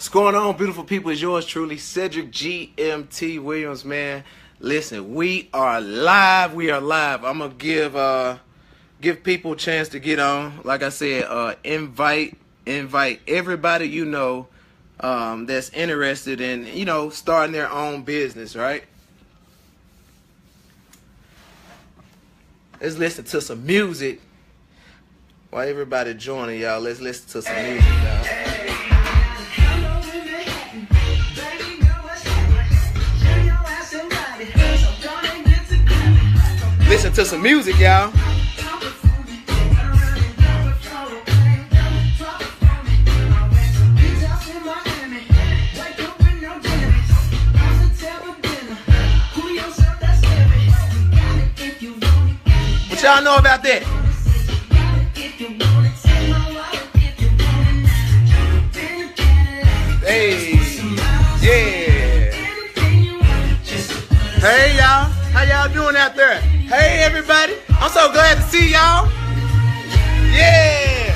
What's going on, beautiful people? It's yours truly, Cedric GMT Williams, man. Listen, we are live. We are live. I'm gonna give people a chance to get on. Like I said, invite everybody you know that's interested in starting their own business, right? Let's listen to some music while everybody joining, y'all. Let's listen to some music, y'all. Listen to some music, y'all. What y'all know about that? Hey, yeah. Hey, y'all. How y'all doing out there? Hey, everybody. I'm so glad to see y'all. Yeah.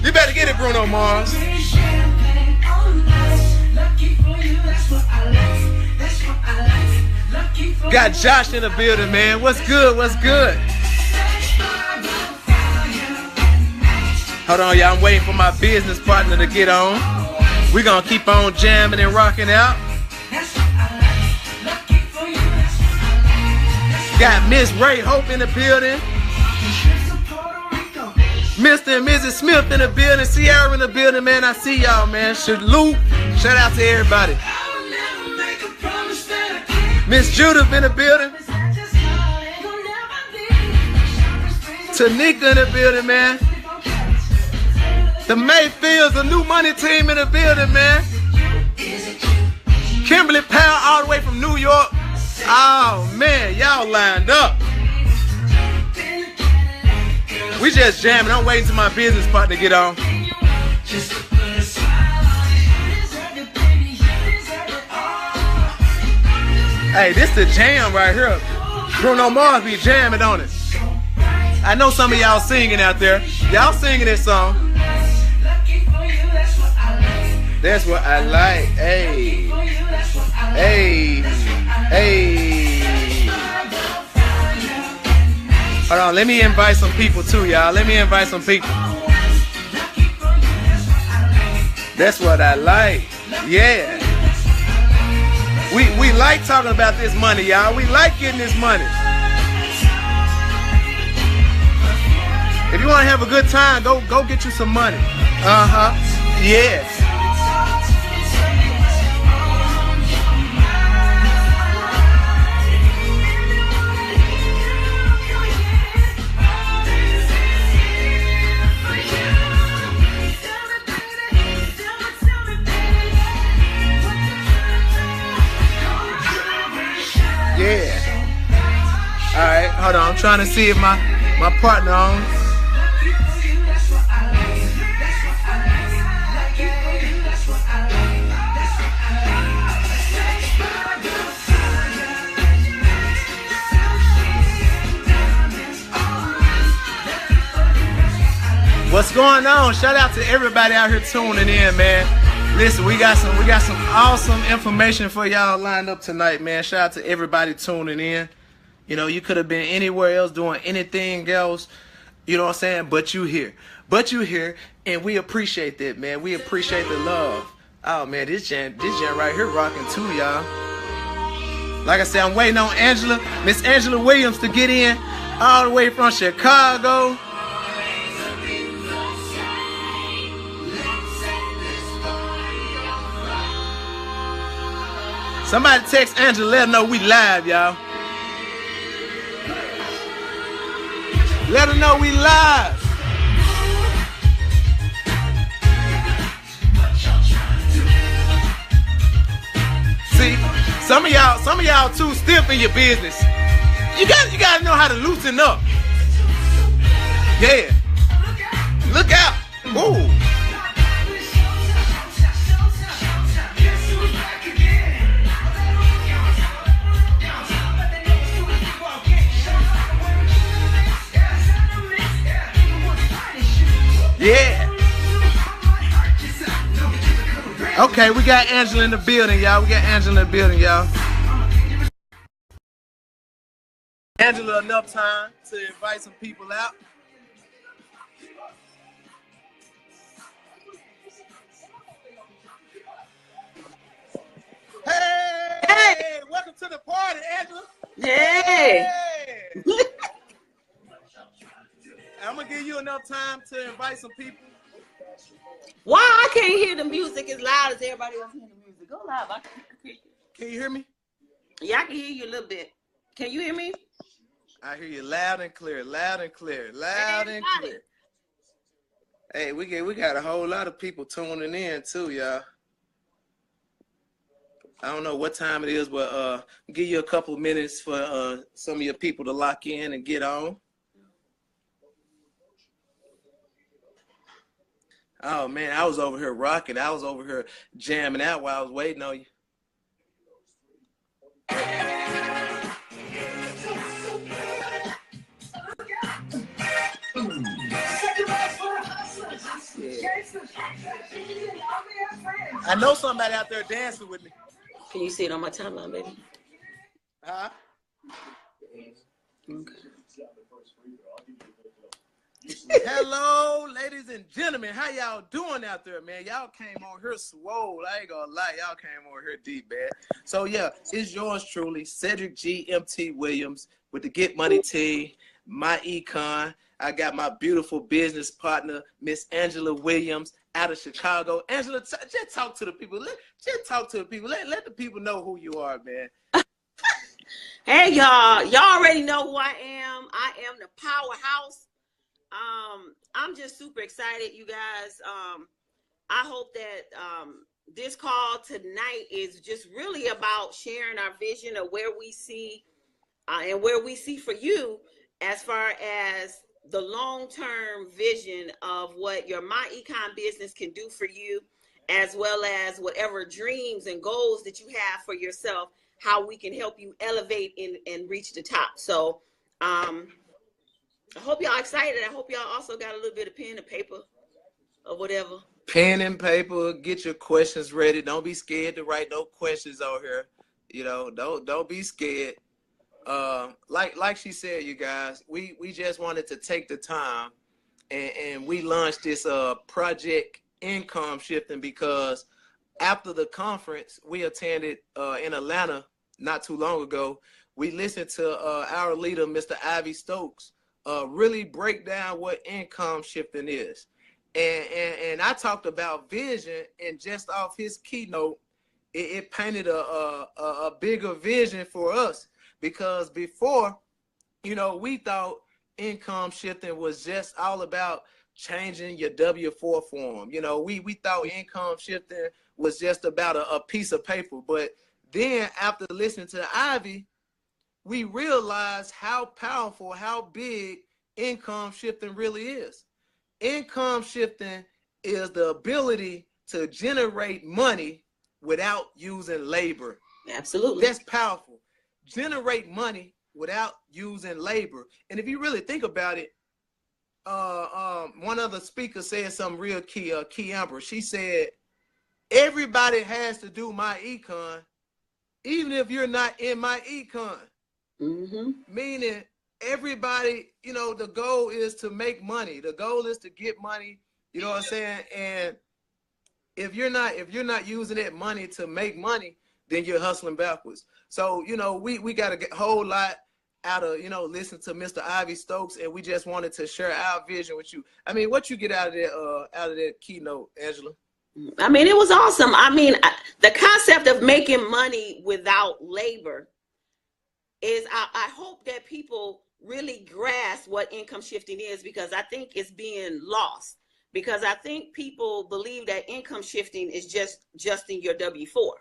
You better get it, Bruno Mars. Got Josh in the building, man. What's good? What's good? Hold on, y'all. I'm waiting for my business partner to get on. We're going to keep on jamming and rocking out. Got Miss Ray Hope in the building. Mr. and Mrs. Smith in the building. Sierra in the building, man. I see y'all, man. Salute. Shout out to everybody. Miss Judith in the building. Tanika in the building, man. The Mayfields, the new money team in the building, man. Kimberly Powell all the way from New York. Oh, man, y'all lined up. We just jamming. I'm waiting till my business partner to get on. Hey, this the jam right here. Bruno Mars be jamming on it. I know some of y'all singing out there. Y'all singing this song. That's what I like. Hey. Hey. Hey. Hold on, let me invite some people too, y'all. Let me invite some people. That's what I like. Yeah. We like talking about this money, y'all. We like getting this money. If you want to have a good time, go get you some money. Yes. Yeah. Alright, hold on. I'm trying to see if my partner on. What's going on? Shout out to everybody out here tuning in, man. Listen, we got some awesome information for y'all lined up tonight, man. Shout out to everybody tuning in. You know, you could have been anywhere else doing anything else, you know what I'm saying? But you here. And we appreciate that, man. We appreciate the love. Oh man, this jam right here rocking too, y'all. Like I said, I'm waiting on Miss Angela Williams to get in all the way from Chicago. Somebody text Angela, let her know we live, y'all. Let her know we live. See, some of y'all too stiff in your business. You gotta know how to loosen up. Yeah. Look out. Ooh. Yeah. Okay, we got Angela in the building, y'all. We got Angela in the building, y'all. Angela, enough time to invite some people out. Hey, welcome to the party, Angela. Hey. I'm gonna give you enough time to invite some people. Why I can't hear the music as loud as everybody else hearing the music? Go loud. Can you hear me? Yeah, I can hear you a little bit. Can you hear me? I hear you loud and clear, loud and clear, loud and clear. Hey, we got a whole lot of people tuning in too, y'all. I don't know what time it is, but give you a couple of minutes for some of your people to lock in and get on. Oh man, I was over here rocking. I was over here jamming out while I was waiting on you. I know somebody out there dancing with me. Can you see it on my timeline, baby? Huh? Okay. Hello, ladies and gentlemen. How y'all doing out there, man? Y'all came on here swole. I ain't gonna lie. Y'all came on here deep, man. So, yeah, it's yours truly, Cedric G. M.T. Williams with the Get Money team, MyEcon. I got my beautiful business partner, Miss Angela Williams, out of Chicago. Angela, just talk to the people. Just talk to the people. Let the people know who you are, man. Hey, y'all. Y'all already know who I am. I am the powerhouse. I'm just super excited, you guys. I hope that this call tonight is just really about sharing our vision of where we see and where we see for you as far as the long-term vision of what your MyEcon business can do for you, as well as whatever dreams and goals that you have for yourself, how we can help you elevate and reach the top. So I hope y'all excited. I hope y'all also got a little bit of pen and paper or whatever. Pen and paper, get your questions ready. Don't be scared to write no questions on here. You know, don't be scared. Like she said, you guys, we just wanted to take the time and we launched this project Income Shifting because after the conference we attended in Atlanta not too long ago, we listened to our leader, Mr. Ivy Stokes, really break down what income shifting is. And I talked about vision, and just off his keynote, it painted a bigger vision for us. Because before, you know, we thought income shifting was just all about changing your W-4 form. You know, we thought income shifting was just about a piece of paper. But then after listening to Ivy, we realized how powerful, how big income shifting really is. Income shifting is the ability to generate money without using labor. Absolutely. That's powerful. Generate money without using labor. And if you really think about it, one of the speakers said something real key, Amber. She said, everybody has to do MyEcon, even if you're not in MyEcon. Mm-hmm. Meaning everybody, you know, the goal is to make money. The goal is to get money, you know what I'm saying? And if you're not using that money to make money, then you're hustling backwards. So, you know, we got a whole lot out of, you know, listen to Mr. Ivy Stokes, and we just wanted to share our vision with you. I mean, what you get out of that keynote, Angela? I mean, it was awesome. I mean, the concept of making money without labor is, I hope that people really grasp what income shifting is, because I think it's being lost. Because I think people believe that income shifting is just adjusting your W-4.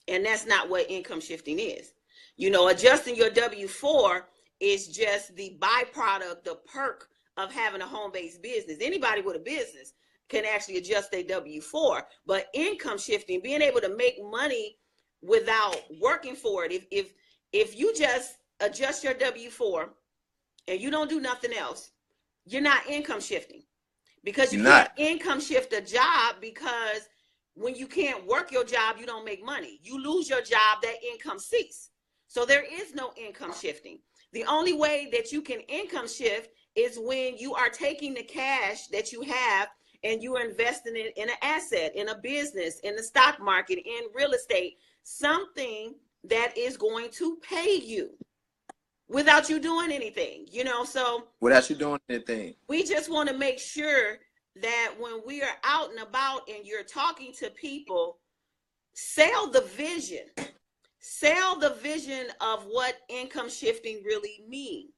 And that's not what income shifting is. You know, adjusting your W-4 is just the byproduct, the perk of having a home-based business. Anybody with a business can actually adjust their W-4. But income shifting, being able to make money without working for it, if you just adjust your W-4 and you don't do nothing else, you're not income shifting. Because you can't income shift a job because when you can't work your job, you don't make money. You lose your job, that income cease. So there is no income shifting. The only way that you can income shift is when you are taking the cash that you have and you are investing it in an asset, in a business, in the stock market, in real estate, something that is going to pay you without you doing anything, you know. So without you doing anything, we just want to make sure that when we are out and about and you're talking to people, sell the vision. Sell the vision of what income shifting really means.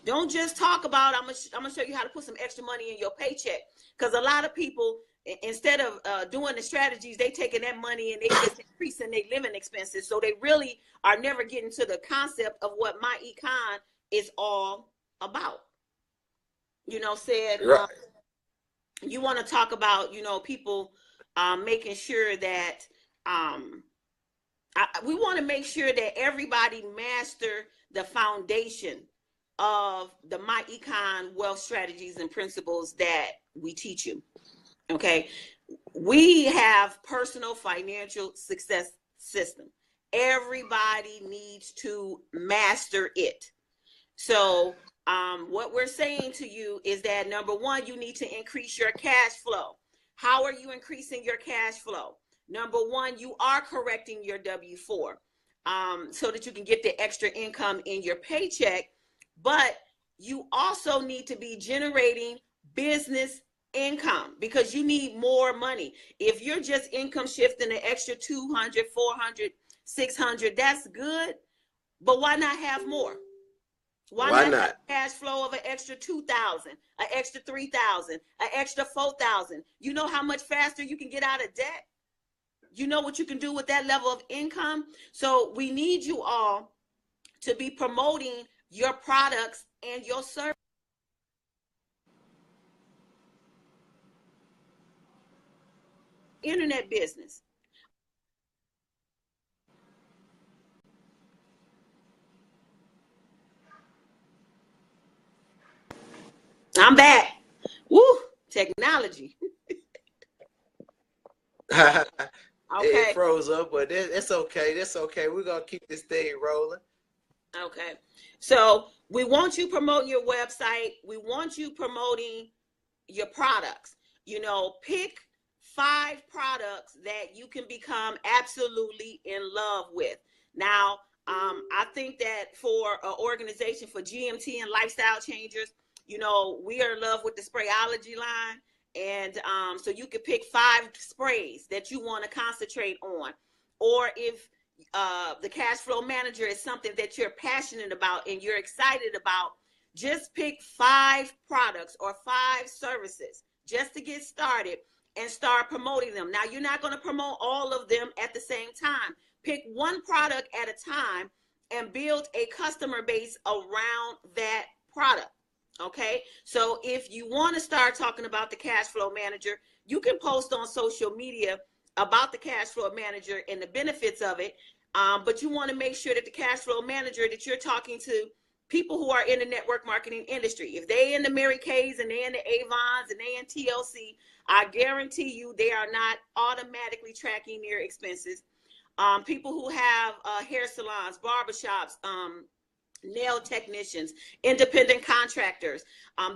Don't just talk about, I'm gonna show you how to put some extra money in your paycheck. Because a lot of people, instead of doing the strategies, they taking that money and they just increasing their living expenses. So they really are never getting to the concept of what MyEcon is all about. You know, said right. You want to talk about, you know, people making sure that we want to make sure that everybody master the foundation of the MyEcon wealth strategies and principles that we teach you. Okay. We have personal financial success system. Everybody needs to master it. So what we're saying to you is that, number one, you need to increase your cash flow. How are you increasing your cash flow? Number one, you are correcting your W-4 so that you can get the extra income in your paycheck. But you also need to be generating business income because you need more money. If you're just income shifting an extra 200, 400, 600, that's good. But why not have more? Why not have cash flow of an extra 2,000, an extra 3,000, an extra 4,000? You know how much faster you can get out of debt? You know what you can do with that level of income? So we need you all to be promoting your products and your service. Internet business. I'm back. Woo, technology. Okay. Okay. It froze up, but it's okay. That's okay. We're going to keep this thing rolling. Okay. So we want you promoting your website. We want you promoting your products. You know, pick 5 products that you can become absolutely in love with. Now, I think that for an organization for GMT and lifestyle changers, you know, we are in love with the sprayology line. And so you could pick 5 sprays that you want to concentrate on. Or if the cash flow manager is something that you're passionate about and you're excited about, just pick 5 products or 5 services just to get started and start promoting them. Now, you're not going to promote all of them at the same time. Pick one product at a time and build a customer base around that product. Okay, so if you want to start talking about the cash flow manager, you can post on social media about the cash flow manager and the benefits of it. But you want to make sure that the cash flow manager that you're talking to people who are in the network marketing industry, if they in the Mary Kay's and they in the Avons and they in TLC, I guarantee you they are not automatically tracking their expenses. People who have hair salons, barbershops, nail technicians, independent contractors,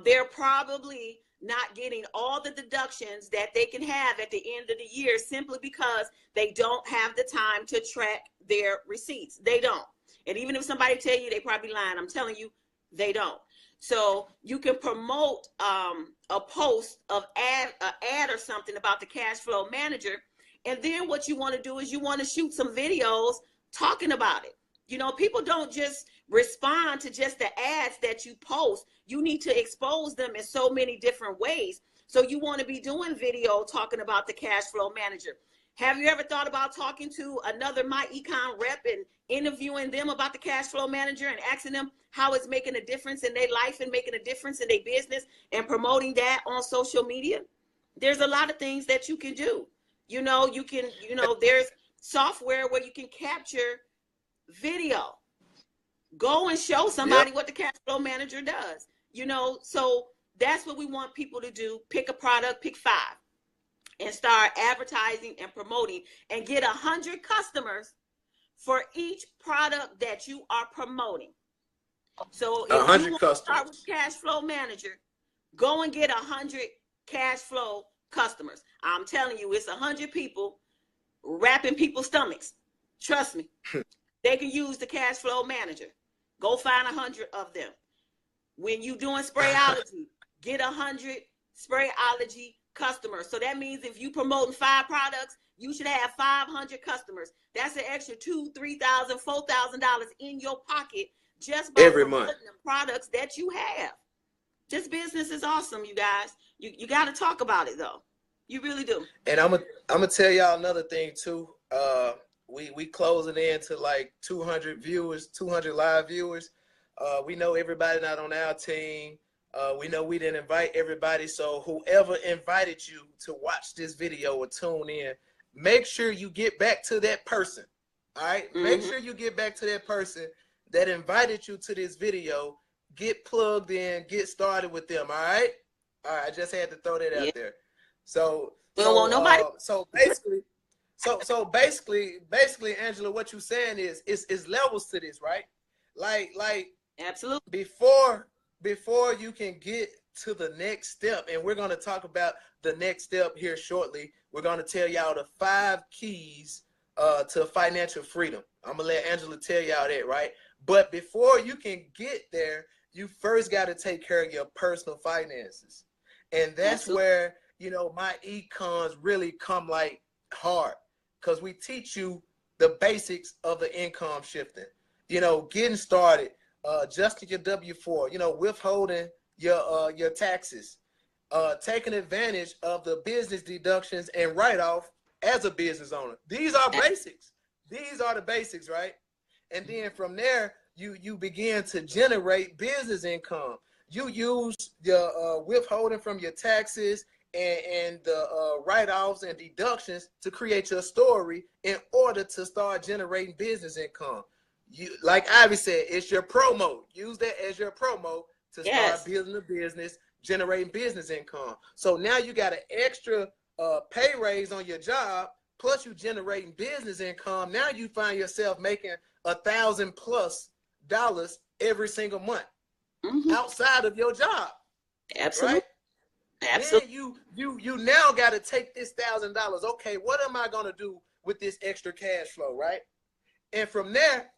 they're probably not getting all the deductions that they can have at the end of the year simply because they don't have the time to track their receipts. They don't. And even if somebody tell you, they probably lying. I'm telling you, they don't. So you can promote a post of an ad or something about the cash flow manager. And then what you want to do is you want to shoot some videos talking about it. You know, people don't just respond to just the ads that you post. You need to expose them in so many different ways. So you want to be doing video talking about the cash flow manager. Have you ever thought about talking to another MyEcon rep and interviewing them about the cash flow manager and asking them how it's making a difference in their life and making a difference in their business and promoting that on social media? There's a lot of things that you can do. You know, you can, you know, there's software where you can capture video. Go and show somebody what the cash flow manager does. You know, so that's what we want people to do. Pick a product, pick 5. and start advertising and promoting and get 100 customers for each product that you are promoting. So if 100 you want customers. to start with Cash Flow Manager, go and get 100 cash flow customers. I'm telling you, it's 100 people wrapping people's stomachs. Trust me. They can use the Cash Flow Manager. Go find 100 of them. When you doing sprayology, get 100 sprayology customers. So that means if you promoting 5 products, you should have 500 customers. That's an extra $2,000, $3,000, $4,000 in your pocket just by every promoting month the products that you have. This business is awesome, you guys. You got to talk about it though. You really do. And I'm gonna tell y'all another thing too. We closing in to like 200 viewers, 200 live viewers. We know everybody not on our team. We know we didn't invite everybody. So whoever invited you to watch this video or tune in, make sure you get back to that person. All right. Make sure you get back to that person that invited you to this video. Get plugged in, get started with them. All right. All right. I just had to throw that out there. So basically, Angela, what you're saying is levels to this, right? Like absolutely. Before you can get to the next step, and we're gonna talk about the next step here shortly. We're gonna tell y'all the 5 keys to financial freedom. I'm gonna let Angela tell y'all that, right? But before you can get there, you first got to take care of your personal finances, and that's where my Econs really come like hard, because we teach you the basics of the income shifting. Getting started, adjusting your W-4, withholding your taxes, taking advantage of the business deductions and write-off as a business owner. These are basics. These are the basics, right? And then from there, you begin to generate business income. You use your withholding from your taxes and the write-offs and deductions to create your story in order to start generating business income. Like Ivy said, it's your promo. Use that as your promo to start building a business, generating business income. So now you got an extra pay raise on your job, plus you generating business income. Now you find yourself making $1,000+ every single month outside of your job. Absolutely. Right? Absolutely. Then you now got to take this $1,000. Okay, what am I gonna do with this extra cash flow, right? And from there,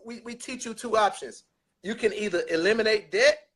we teach you 2 options. You can either eliminate debt,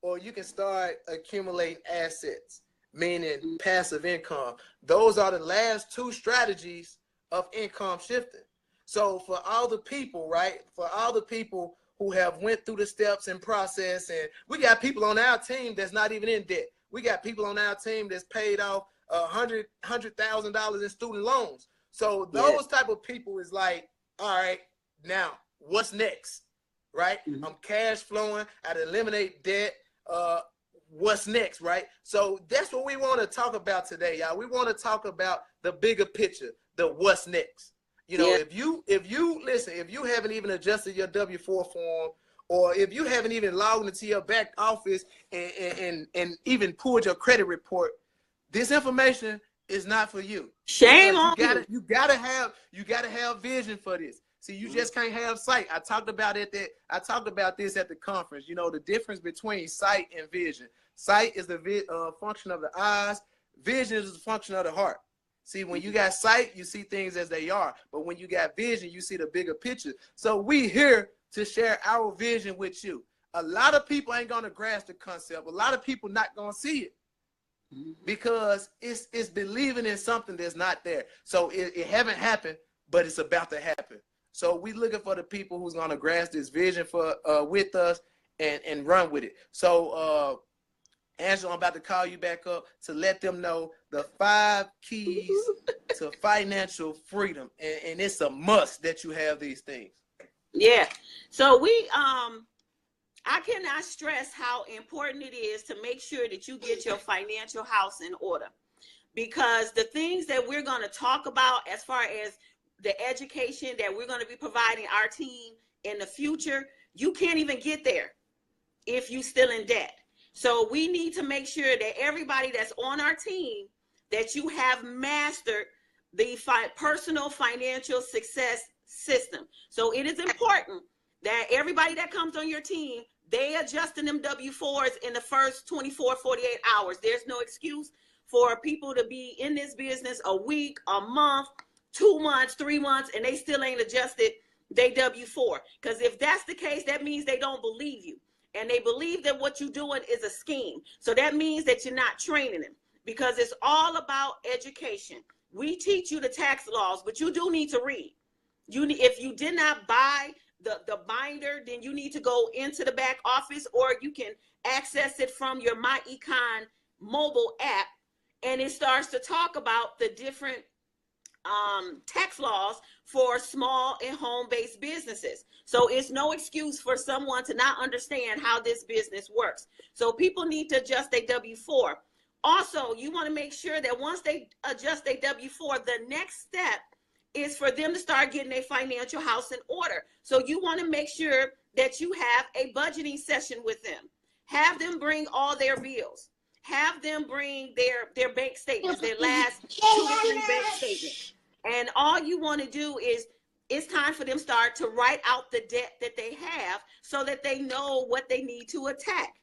or you can start accumulating assets, meaning passive income. Those are the last 2 strategies of income shifting. So for all the people, right? For all the people who have went through the steps and process, and we got people on our team that's not even in debt. We got people on our team that's paid off $100,000 in student loans. So those type of people is like, all right, now what's next, right? I'm cash flowing. I'd eliminate debt. What's next, right? So that's what we want to talk about today, y'all. We want to talk about the bigger picture, the what's next. If you haven't even adjusted your W-4 form, or if you haven't even logged into your back office and even pulled your credit report, this information is not for you. Shame on you. You gotta have vision for this. See, you just can't have sight. I talked about this at the conference. The difference between sight and vision. Sight is the function of the eyes. Vision is the function of the heart. See, when you got sight, you see things as they are. But when you got vision, you see the bigger picture. So we here to share our vision with you. A lot of people ain't gonna grasp the concept. A lot of people not gonna see it because it's believing in something that's not there. So it haven't happened, but it's about to happen. So we looking for the people who's gonna grasp this vision for with us and run with it. So Angela, I'm about to call you back up to let them know the 5 keys to financial freedom, and it's a must that you have these things. Yeah. So I cannot stress how important it is to make sure that you get your financial house in order, because the things that we're going to talk about as far as the education that we're going to be providing our team in the future, you can't even get there if you're still in debt. So we need to make sure that everybody that's on our team that you have mastered the personal financial success system. So it is important that everybody that comes on your team, they adjusting them W-4s in the first 24, 48 hours. There's no excuse for people to be in this business a week, a month, 2 months, 3 months, and they still ain't adjusted their W-4. Because if that's the case, that means they don't believe you. And they believe that what you're doing is a scheme. So that means that you're not training them, because it's all about education. We teach you the tax laws, but you do need to read. If you did not buy the binder, then you need to go into the back office, or you can access it from your MyEcon mobile app, and it starts to talk about the different tax laws for small and home-based businesses. So it's no excuse for someone to not understand how this business works. So people need to adjust their W-4. Also, you want to make sure that once they adjust their W-4, the next step is for them to start getting their financial house in order. So you want to make sure that you have a budgeting session with them. Have them bring all their bills. Have them bring their bank statements, their last 2 to 3 bank statements. And all you want to do is, it's time for them start to write out the debt that they have so that they know what they need to attack.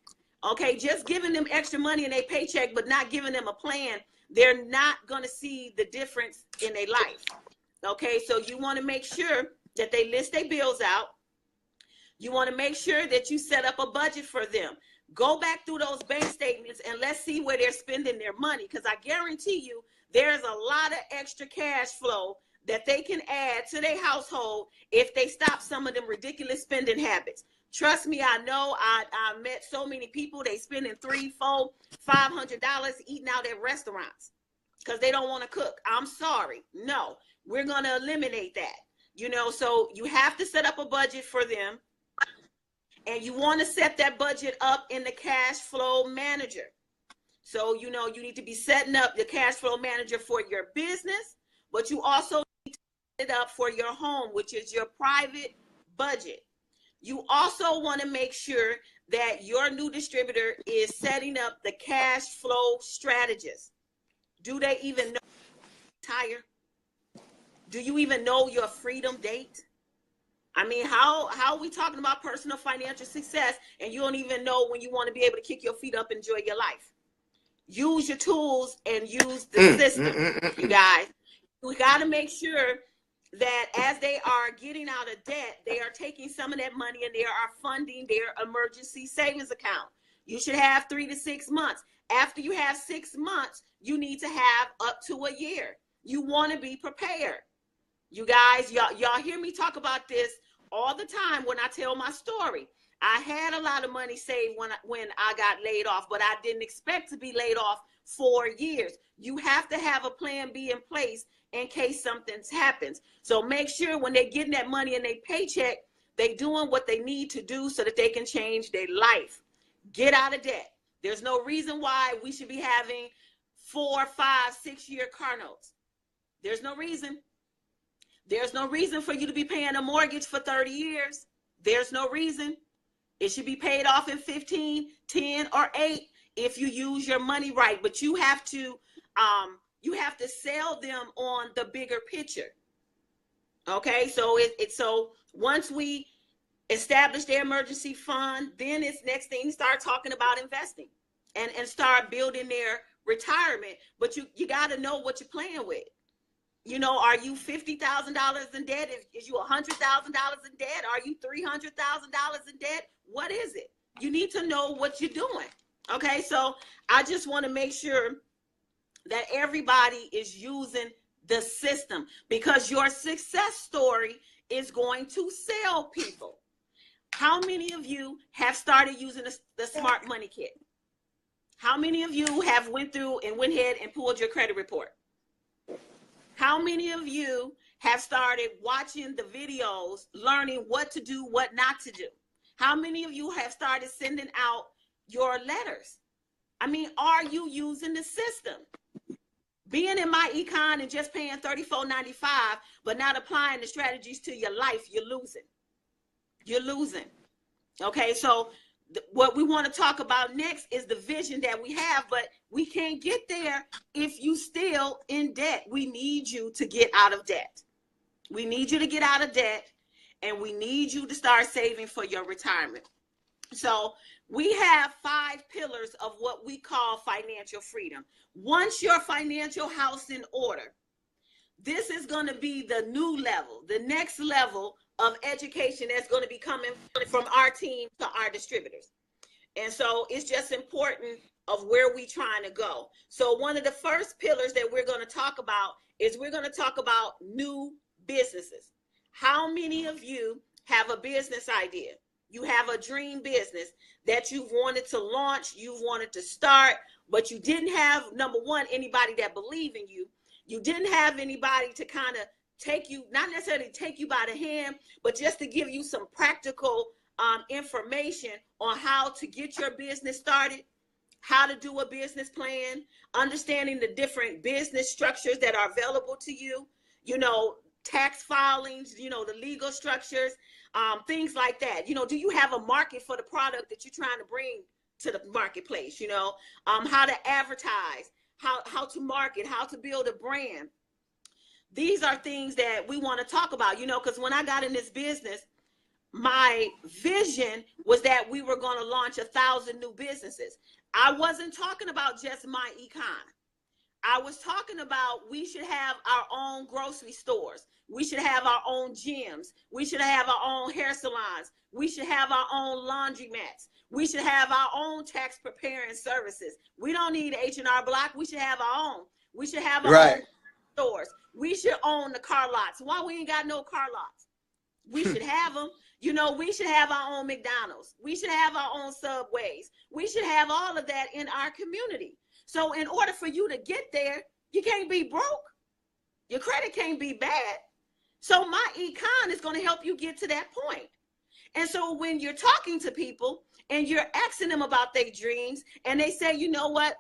Okay, just giving them extra money in their paycheck but not giving them a plan, they're not going to see the difference in their life. Okay, so you want to make sure that they list their bills out. You want to make sure that you set up a budget for them. Go back through those bank statements and let's see where they're spending their money, because I guarantee you there's a lot of extra cash flow that they can add to their household if they stop some of them ridiculous spending habits. Trust me, I know. I met so many people, they spending $300, $400, $500 eating out at restaurants because they don't want to cook. I'm sorry. No, we're going to eliminate that. You know, so you have to set up a budget for them, and you want to set that budget up in the cash flow manager. So, you know, you need to be setting up the cash flow manager for your business, but you also need to set it up for your home, which is your private budget. You also want to make sure that your new distributor is setting up the cash flow strategist. Do they even know retire? Do you even know your freedom date? I mean, how are we talking about personal financial success and you don't even know when you want to be able to kick your feet up and enjoy your life? Use your tools and use the system, you guys. We got to make sure that as they are getting out of debt, they are taking some of that money and they are funding their emergency savings account. You should have 3 to 6 months. After you have 6 months, you need to have up to a year. You want to be prepared. You guys, y'all hear me talk about this all the time when I tell my story. I had a lot of money saved when I got laid off, but I didn't expect to be laid off 4 years. You have to have a plan B in place in case something happens. So make sure when they're getting that money in their paycheck, they're doing what they need to do so that they can change their life. Get out of debt. There's no reason why we should be having 4, 5, 6 year car notes. There's no reason. There's no reason for you to be paying a mortgage for 30 years. There's no reason. It should be paid off in 15, 10, or 8 if you use your money right. But you have to sell them on the bigger picture. Okay, so so once we establish their emergency fund, then it's next thing start talking about investing and start building their retirement. But you got to know what you're playing with. You know, are you $50,000 in debt? Is you $100,000 in debt? Are you $300,000 in debt? What is it? You need to know what you're doing. Okay, so I just want to make sure that everybody is using the system, because your success story is going to sell people. How many of you have started using the Smart Money Kit? How many of you have went through and went ahead and pulled your credit report? How many of you have started watching the videos, learning what to do, what not to do? How many of you have started sending out your letters? I mean, are you using the system? Being in MyEcon and just paying $34.95, but not applying the strategies to your life, you're losing. You're losing. Okay, so what we want to talk about next is the vision that we have, but we can't get there if you still in debt. We need you to get out of debt. We need you to get out of debt, and we need you to start saving for your retirement. So we have 5 pillars of what we call financial freedom. Once your financial house in order, this is going to be the new level, the next level of education that's going to be coming from our team to our distributors. And so it's just important of where we trying to go. So one of the first pillars that we're going to talk about is we're going to talk about new businesses. How many of you have a business idea? You have a dream business that you've wanted to launch, you've wanted to start, but you didn't have, number one, anybody that believed in you. You didn't have anybody to kind of take you, not necessarily take you by the hand, but just to give you some practical information on how to get your business started, how to do a business plan, understanding the different business structures that are available to you, you know, tax filings, you know, the legal structures, things like that. You know, do you have a market for the product that you're trying to bring to the marketplace? You know, how to advertise, how to market, how to build a brand. These are things that we want to talk about, you know, because when I got in this business, my vision was that we were going to launch 1,000 new businesses. I wasn't talking about just MyEcon. I was talking about we should have our own grocery stores. We should have our own gyms. We should have our own hair salons. We should have our own laundromats. We should have our own tax preparing services. We don't need H&R Block. We should have our own. We should have our own stores. We should own the car lots. Why we ain't got no car lots? We should have them. You know, we should have our own McDonald's. We should have our own Subways. We should have all of that in our community. So in order for you to get there, you can't be broke. Your credit can't be bad. So MyEcon is going to help you get to that point. And so when you're talking to people and you're asking them about their dreams and they say, you know what,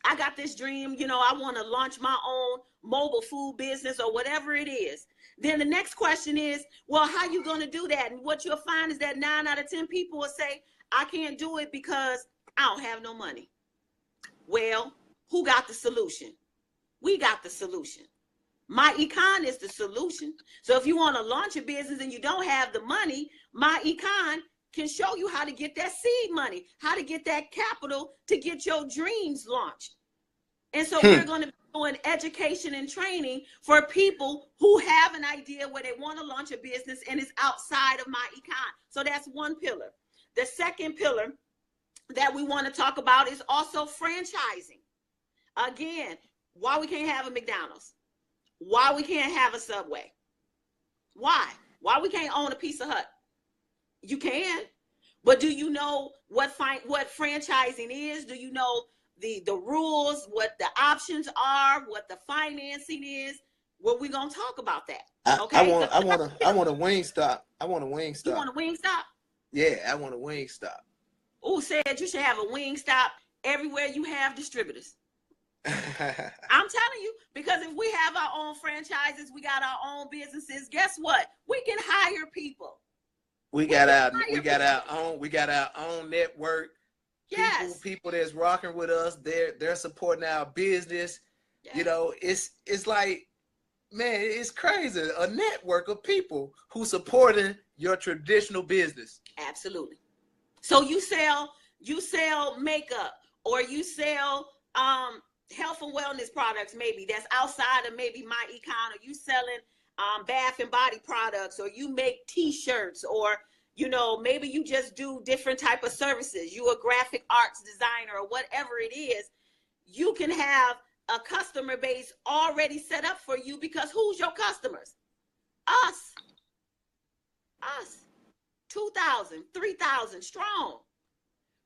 I got this dream, you know, I want to launch my own mobile food business or whatever it is. Then the next question is, well, how you going to do that? And what you'll find is that 9 out of 10 people will say, I can't do it because I don't have no money. Well, who got the solution? We got the solution. MyEcon is the solution. So if you want to launch a business and you don't have the money, MyEcon can show you how to get that seed money, how to get that capital to get your dreams launched. And so we're going to be doing education and training for people who have an idea where they want to launch a business and it's outside of MyEcon. So that's one pillar. The second pillar that we want to talk about is also franchising. Again, why we can't have a McDonald's? Why we can't have a Subway? Why? Why we can't own a Pizza Hut? You can, but do you know what franchising is? Do you know the rules, what the options are, what the financing is? Well, we're gonna talk about that. Okay. I want a wing stop. I want a wing stop. You want a wing stop? Yeah, I want a wing stop. Who said you should have a wing stop everywhere you have distributors? I'm telling you, because if we have our own franchises, we got our own businesses, guess what? We can hire people. We got our own network. Yes. People that's rocking with us, they're supporting our business. Yes. You know, it's like, man, it's crazy. A network of people who supporting your traditional business. Absolutely. So you sell makeup, or you sell health and wellness products, maybe that's outside of maybe MyEcon, or you selling bath and body products, or you make t-shirts, or you know, maybe you just do different type of services. You a graphic arts designer or whatever it is. You can have a customer base already set up for you, because who's your customers? Us. 2,000, 3,000 strong.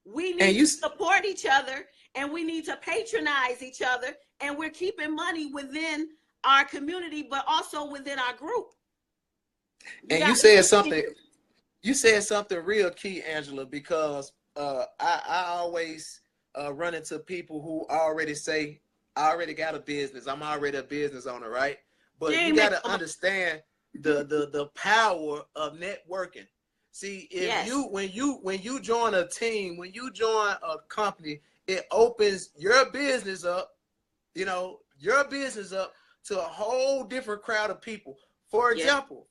We need to support each other, and we need to patronize each other, and we're keeping money within our community, but also within our group. And you said something. You said something real key, Angela, because I always run into people who already say, I already got a business. I'm already a business owner, right? But you got to understand the power of networking. See, if Yes. when you join a team, when you join a company, it opens your business up, your business up to a whole different crowd of people. For example,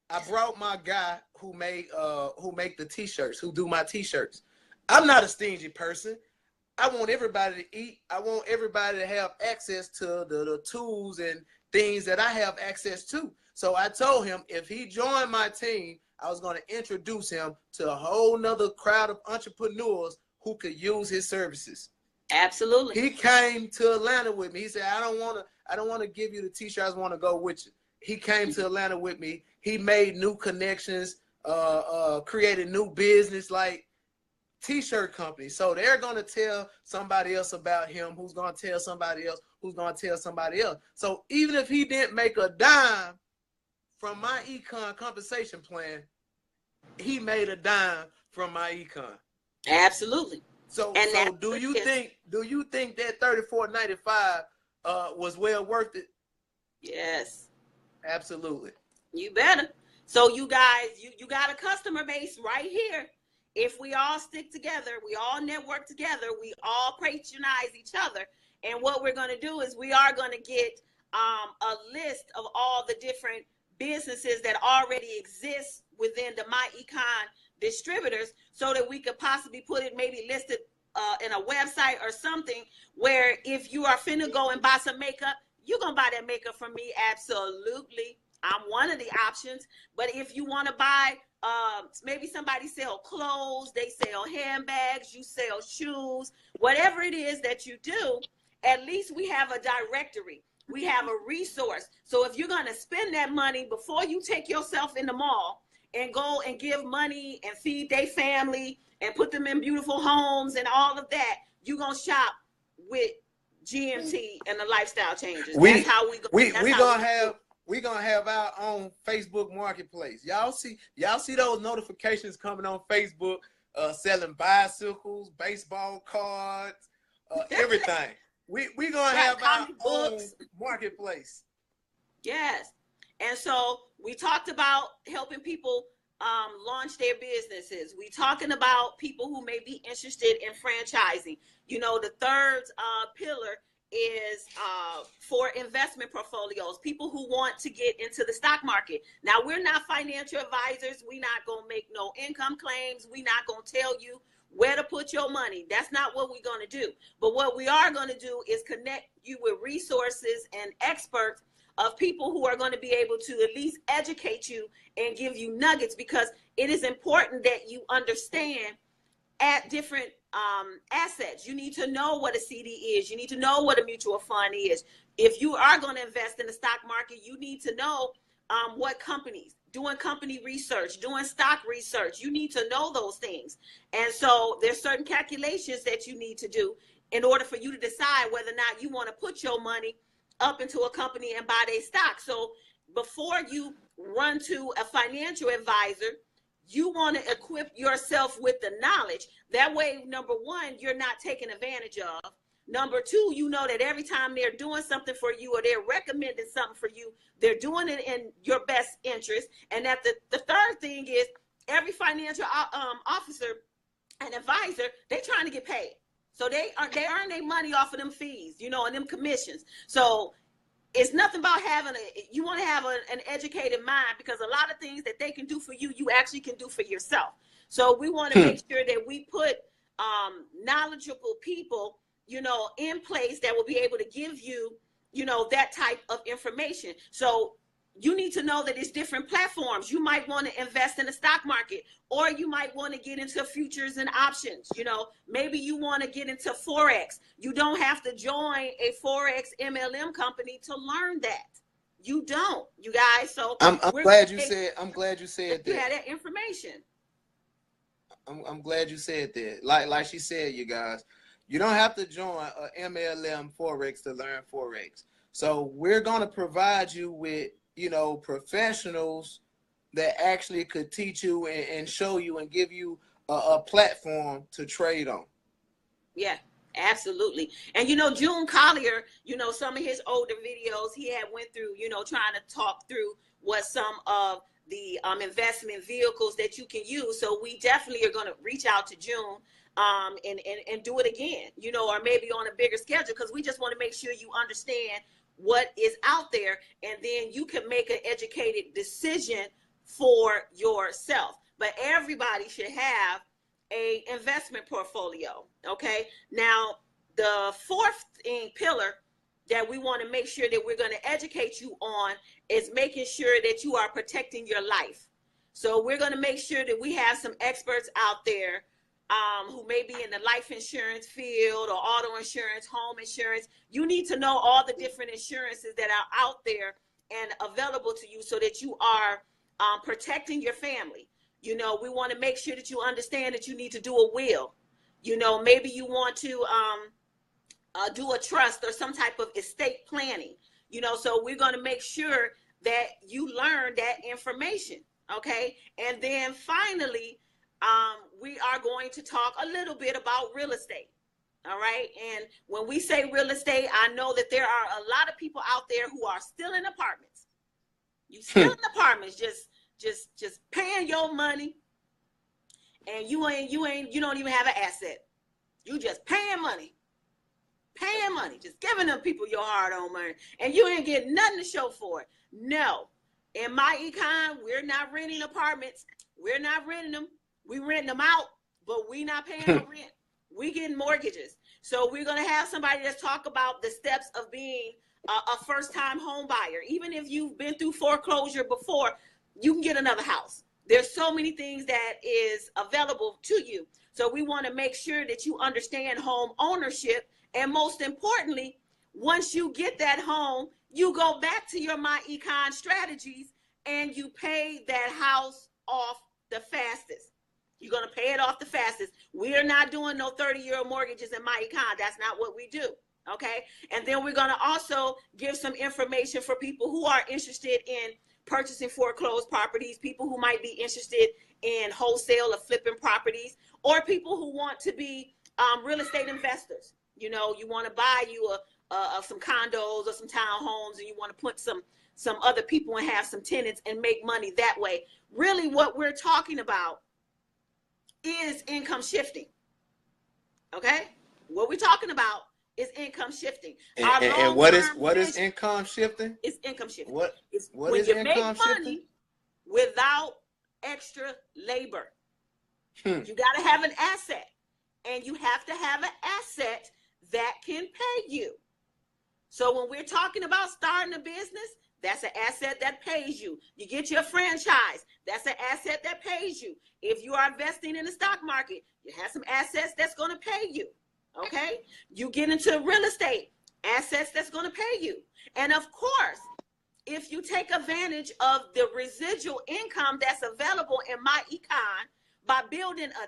I brought my guy who make the t-shirts, who do my t-shirts. I'm not a stingy person. I want everybody to eat. I want everybody to have access to the tools and things that I have access to. So I told him if he joined my team, I was going to introduce him to a whole nother crowd of entrepreneurs who could use his services. Absolutely. He came to Atlanta with me. He said, I don't want to give you the t-shirt. I just want to go with you. He came to Atlanta with me. He made new connections, created new business like t-shirt company. So they're going to tell somebody else about him, who's going to tell somebody else, who's going to tell somebody else. So even if he didn't make a dime from MyEcon compensation plan, he made a dime from MyEcon. Absolutely. So do you think that $34.95 was well worth it? Yes. Absolutely. You better. So you guys, you got a customer base right here. If we all stick together, we all network together, we all patronize each other. And what we're going to do is we are going to get a list of all the different businesses that already exist within the MyEcon distributors, so that we could possibly put it maybe listed in a website or something, where if you are finna go and buy some makeup, you're going to buy that makeup from me. Absolutely. I'm one of the options. But if you want to buy, maybe somebody sell clothes, they sell handbags, you sell shoes, whatever it is that you do, at least we have a directory. We have a resource. So if you're going to spend that money before you take yourself in the mall and go and give money and feed their family and put them in beautiful homes and all of that, you're going to shop with GMT and the lifestyle changes. That's how we're gonna have our own Facebook marketplace. Y'all see those notifications coming on Facebook, selling bicycles, baseball cards, everything. we gonna have our own marketplace. Yes. And so we talked about helping people launch their businesses. We talking about people who may be interested in franchising. The third pillar is for investment portfolios, people who want to get into the stock market. Now, we're not financial advisors. We're not going to make no income claims. We're not going to tell you where to put your money. That's not what we're going to do. But what we are going to do is connect you with resources and experts of people who are going to be able to at least educate you and give you nuggets, because it is important that you understand at different assets. You need to know what a CD is. You need to know what a mutual fund is. If you are going to invest in the stock market, you need to know what companies, doing company research, doing stock research. You need to know those things. And so there's certain calculations that you need to do in order for you to decide whether or not you want to put your money up into a company and buy their stock. So before you run to a financial advisor, you want to equip yourself with the knowledge. That way, number one, you're not taken advantage of. Number two, you know that every time they're doing something for you or they're recommending something for you, they're doing it in your best interest. And that the third thing is, every financial officer and advisor, they're trying to get paid. So they earn their money off of them fees, and them commissions. So it's nothing about you want to have an educated mind, because a lot of things that they can do for you, you actually can do for yourself. So we want to make sure that we put knowledgeable people, in place that will be able to give you, that type of information. So you need to know that it's different platforms. You might want to invest in the stock market, or you might want to get into futures and options. Maybe you want to get into Forex. You don't have to join a Forex MLM company to learn that. You don't, you guys. So I'm glad you said that. You had that information. I'm glad you said that. Like she said, you guys, you don't have to join a MLM Forex to learn Forex. So we're going to provide you with, professionals that actually could teach you and show you and give you a platform to trade on. Yeah, absolutely. And, June Collier, some of his older videos, he had went through, trying to talk through what some of investment vehicles that you can use. So we definitely are going to reach out to June and do it again, you know, or maybe on a bigger schedule, because we just want to make sure you understand what is out there, and then you can make an educated decision for yourself. But everybody should have a investment portfolio. Okay. Now, the fourth pillar that we want to make sure that we're going to educate you on is making sure that you are protecting your life. So we're going to make sure that we have some experts out there who may be in the life insurance field or auto insurance, home insurance. You need to know all the different insurances that are out there and available to you so that you are protecting your family. You know, we want to make sure that you understand that you need to do a will. You know, maybe you want to do a trust or some type of estate planning. You know, so we're going to make sure that you learn that information. Okay. And then finally, we are going to talk a little bit about real estate. All right. And when we say real estate, I know that there are a lot of people out there who are still in apartments. You still in apartments, just paying your money, and you don't even have an asset. You just paying money, just giving them people your hard-earned money, and you ain't getting nothing to show for it. No, in MyEcon, we're not renting apartments. We're not renting them. We renting them out, but we not paying no rent. We getting mortgages. So we're gonna have somebody that's talk about the steps of being a first-time home buyer. Even if you've been through foreclosure before, you can get another house. There's so many things that is available to you. So we want to make sure that you understand home ownership. And most importantly, once you get that home, you go back to your MyEcon strategies and you pay that house off the fastest. You're going to pay it off the fastest. We are not doing no 30-year mortgages in MyEcon. That's not what we do. Okay. And then we're going to also give some information for people who are interested in purchasing foreclosed properties, people who might be interested in wholesale or flipping properties, or people who want to be real estate investors. You know, you want to buy you some condos or some townhomes, and you want to put some other people and have some tenants and make money that way. Really, what we're talking about is income shifting. Okay, what we're talking about is income shifting. And what is income shifting? It's income shifting. What when is you income make money shifting? without extra labor. You got to have an asset, and you have to have an asset that can pay you. So when we're talking about starting a business, that's an asset that pays you. You get your franchise, that's an asset that pays you. If you are investing in the stock market, you have some assets that's going to pay you. Okay, you get into real estate, assets that's going to pay you. And of course, if you take advantage of the residual income that's available in MyEcon by building a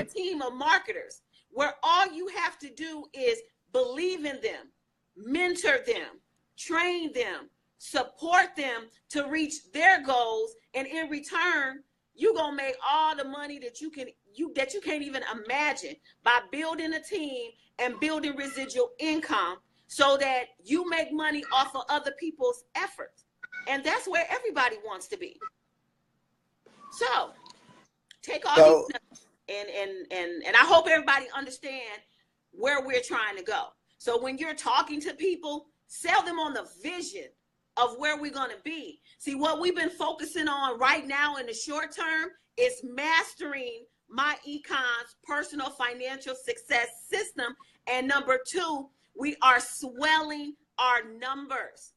team of marketers, where all you have to do is believe in them, mentor them, train them, support them to reach their goals, and in return, you're gonna make all the money that you can't even imagine by building a team and building residual income so that you make money off of other people's efforts. And that's where everybody wants to be. So take all these notes, and I hope everybody understand where we're trying to go. So when you're talking to people, sell them on the vision of where we're going to be. See, what we've been focusing on right now in the short term is mastering MyEcon's personal financial success system. And number two, we are swelling our numbers.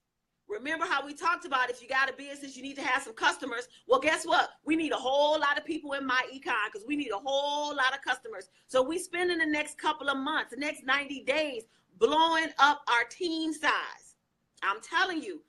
Remember how we talked about if you got a business, you need to have some customers. Well, guess what? We need a whole lot of people in MyEcon because we need a whole lot of customers. So we spend in the next couple of months, the next 90 days, blowing up our team size. I'm telling you,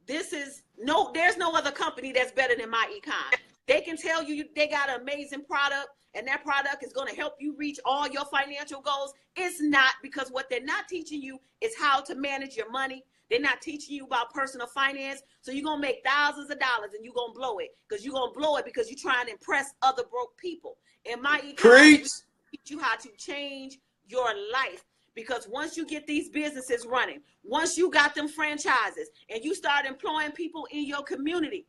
there's no other company that's better than MyEcon. They can tell you they got an amazing product, and that product is going to help you reach all your financial goals. It's not, because what they're not teaching you is how to manage your money. They're not teaching you about personal finance. So you're going to make thousands of dollars and you're going to blow it, because you're going to blow it because you're trying to impress other broke people. And MyEcon teach you how to change your life, Because once you get these businesses running, once you got them franchises and you start employing people in your community,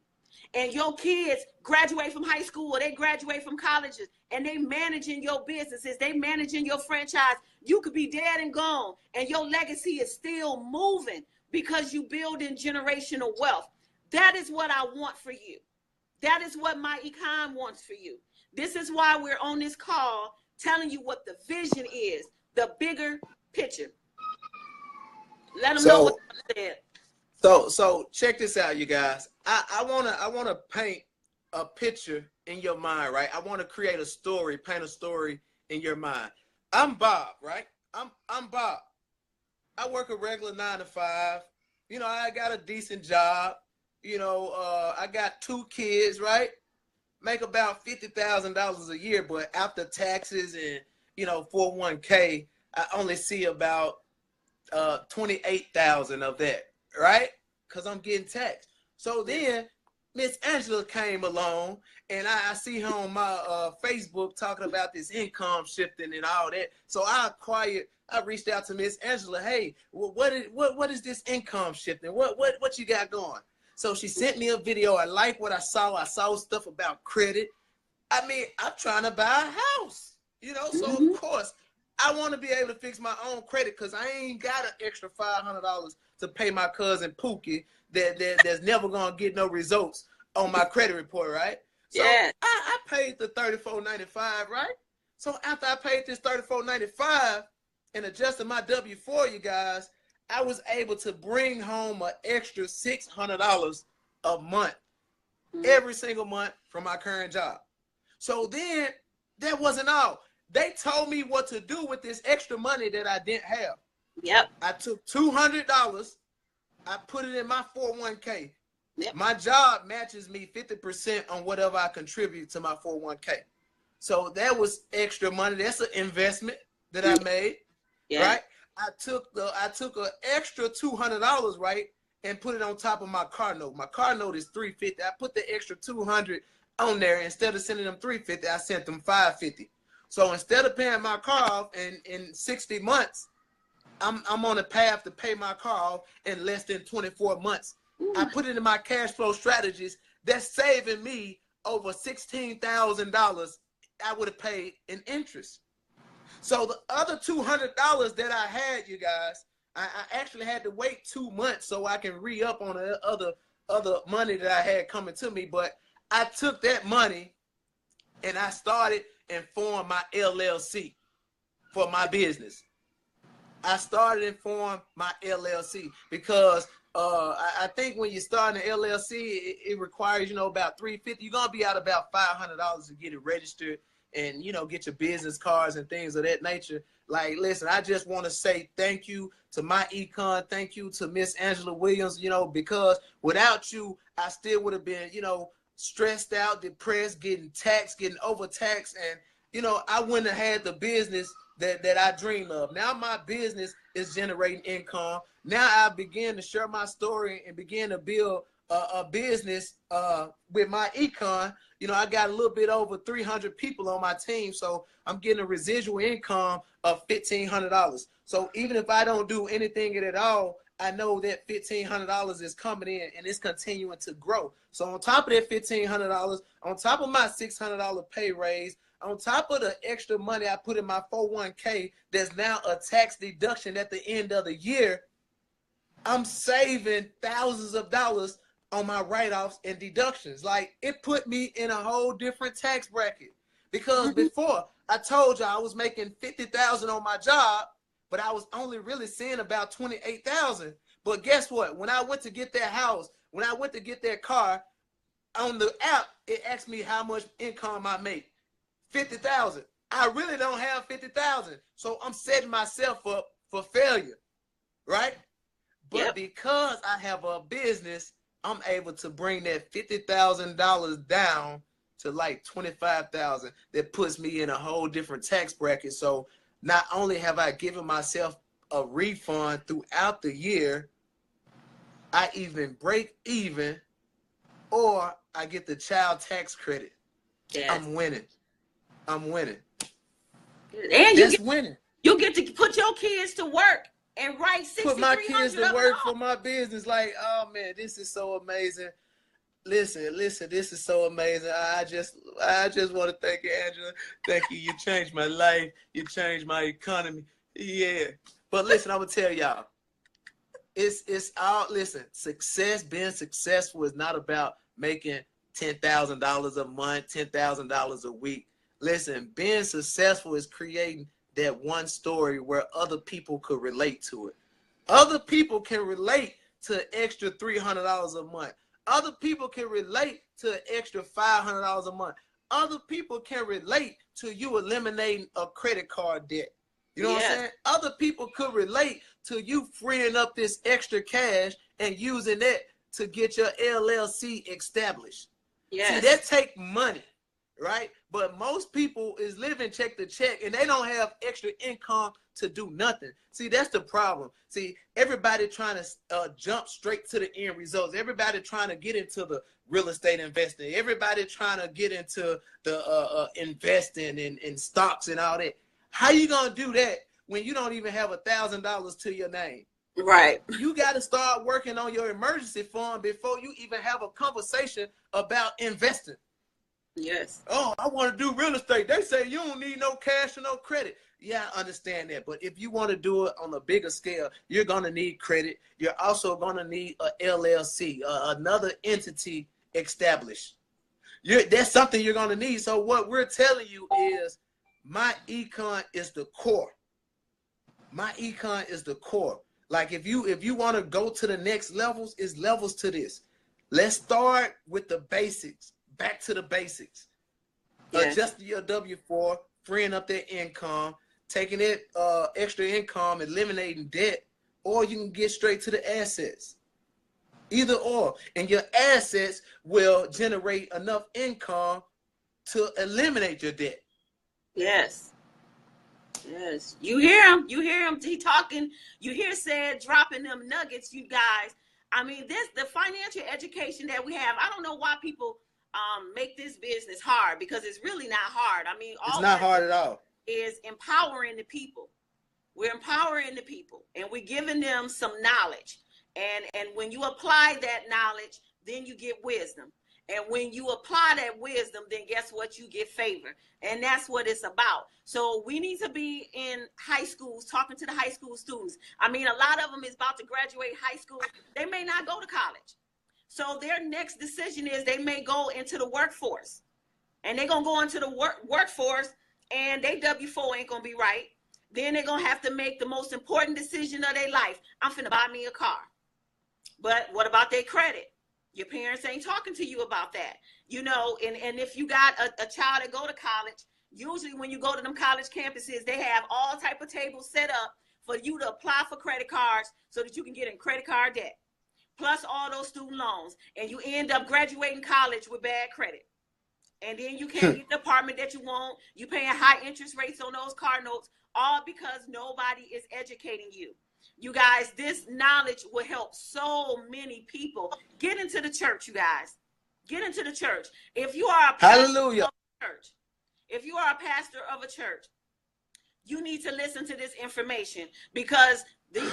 and your kids graduate from high school or they graduate from colleges and they managing your businesses, they managing your franchise, you could be dead and gone and your legacy is still moving because you building generational wealth. That is what I want for you. That is what MyEcon wants for you. This is why we're on this call telling you what the vision is, the bigger picture. Let them know what I said. So check this out, you guys. I wanna paint a picture in your mind, right? I want to create a story, paint a story in your mind. I'm Bob, right? I'm Bob. I work a regular 9 to 5. You know, I got a decent job. You know, I got 2 kids, right? Make about $50,000 a year, but after taxes and, you know, 401k, I only see about 28,000 of that, right? Because I'm getting taxed. So then Miss Angela came along, and I see her on my Facebook talking about this income shifting and all that. So I reached out to Miss Angela. Hey, what is this income shifting? What you got going? So she sent me a video. I like what I saw. I saw stuff about credit. I mean, I'm trying to buy a house, you know. So of course, I want to be able to fix my own credit because I ain't got an extra $500 to pay my cousin Pookie that's never gonna get no results on my credit report, right? So yeah. I paid the $34.95, right? So after I paid this $34.95 and adjusted my W-4, you guys, I was able to bring home an extra $600 a month, every single month from my current job. So then that wasn't all. They told me what to do with this extra money that I didn't have. Yep. I took $200. I put it in my 401k. Yep. My job matches me 50% on whatever I contribute to my 401k. So that was extra money. That's an investment that I made, right? I took an extra $200, right, and put it on top of my car note. My car note is $350. I put the extra $200 on there. Instead of sending them $350, I sent them $550. So instead of paying my car off in 60 months, I'm on a path to pay my car off in less than 24 months. I put it in my cash flow strategies. That's saving me over $16,000 I would have paid in interest. So the other $200 that I had, you guys, I actually had to wait 2 months so I can re-up on the other money that I had coming to me. But I took that money and I started and formed my LLC for my business. I started and formed my LLC because I think when you start an LLC, it requires, you know, about $350. You're gonna be out about $500 to get it registered and, you know, get your business cards and things of that nature. Like, listen, I just want to say thank you to MyEcon. Thank you to Miss Angela Williams, you know, because without you, I still would have been, you know, stressed out, depressed, getting taxed, getting overtaxed, and, you know, I wouldn't have had the business that I dream of. Now my business is generating income. Now I begin to share my story and begin to build a business with MyEcon. You know, I got a little bit over 300 people on my team, so I'm getting a residual income of $1,500. So even if I don't do anything at all, I know that $1,500 is coming in and it's continuing to grow. So on top of that $1,500, on top of my $600 pay raise, on top of the extra money I put in my 401k that's now a tax deduction at the end of the year, I'm saving thousands of dollars on my write-offs and deductions. Like, it put me in a whole different tax bracket. Because before, I told you I was making $50,000 on my job, but I was only really seeing about $28,000. But guess what? When I went to get that house, when I went to get that car, on the app, it asked me how much income I make. 50,000. I really don't have 50,000. So I'm setting myself up for failure, right? But because I have a business, I'm able to bring that $50,000 down to like 25,000. That puts me in a whole different tax bracket. So not only have I given myself a refund throughout the year, I even break even, or I get the child tax credit. I'm winning. I'm winning. And That's winning. You get to put your kids to work and write 6,300 put my kids to work for off. my business. Like, oh man, this is so amazing. Listen, this is so amazing. I just want to thank you, Angela. Thank you. You changed my life. You changed my economy. Yeah. But listen, I'm gonna tell y'all. It's all, listen, success, being successful is not about making $10,000 a month, $10,000 a week. Listen, being successful is creating that one story where other people could relate to it. Other people can relate to an extra $300 a month. Other people can relate to an extra $500 a month. Other people can relate to you eliminating a credit card debt. You know what I'm saying? Other people could relate to you freeing up this extra cash and using that to get your LLC established. See, that take money, right? But most people is living check to check and they don't have extra income to do nothing. See, that's the problem. See, everybody trying to jump straight to the end results. Everybody trying to get into the real estate investing. Everybody trying to get into the investing in stocks and all that. How you gonna do that when you don't even have $1,000 to your name? Right. You got to start working on your emergency fund before you even have a conversation about investing. Yes. Oh, I want to do real estate. They say you don't need no cash or no credit. Yeah, I understand that. But if you want to do it on a bigger scale, you're going to need credit. You're also going to need a LLC, another entity established. That's something you're going to need. So what we're telling you is MyEcon is the core. MyEcon is the core. Like if you want to go to the next levels, it's levels to this. Let's start with the basics. Back to the basics. Adjusting your W-4, freeing up that income, taking that extra income, eliminating debt, or you can get straight to the assets. Either or. And your assets will generate enough income to eliminate your debt. Yes. Yes. You hear him. You hear him. He talking. You hear said dropping them nuggets, you guys. I mean, the financial education that we have, I don't know why people make this business hard, because it's really not hard. I mean, it's not hard at all. Is empowering the people. We're empowering the people and we're giving them some knowledge. And when you apply that knowledge, then you get wisdom. And when you apply that wisdom, then guess what? You get favor. And that's what it's about. So we need to be in high schools, talking to the high school students. I mean, a lot of them is about to graduate high school. They may not go to college. So their next decision is they may go into the workforce. And they're going to go into the workforce and their W-4 ain't going to be right. Then they're going to have to make the most important decision of their life. I'm finna buy me a car. But what about their credit? Your parents ain't talking to you about that. You know, and if you got a child that go to college, usually when you go to them college campuses, they have all type of tables set up for you to apply for credit cards so that you can get in credit card debt, plus all those student loans. And you end up graduating college with bad credit. And then you can't get the apartment that you want. You paying high interest rates on those car notes, all because nobody is educating you. You guys, this knowledge will help so many people. Get into the church, you guys. Get into the church. If you are a pastor of a church, if you are a pastor of a church, you need to listen to this information, because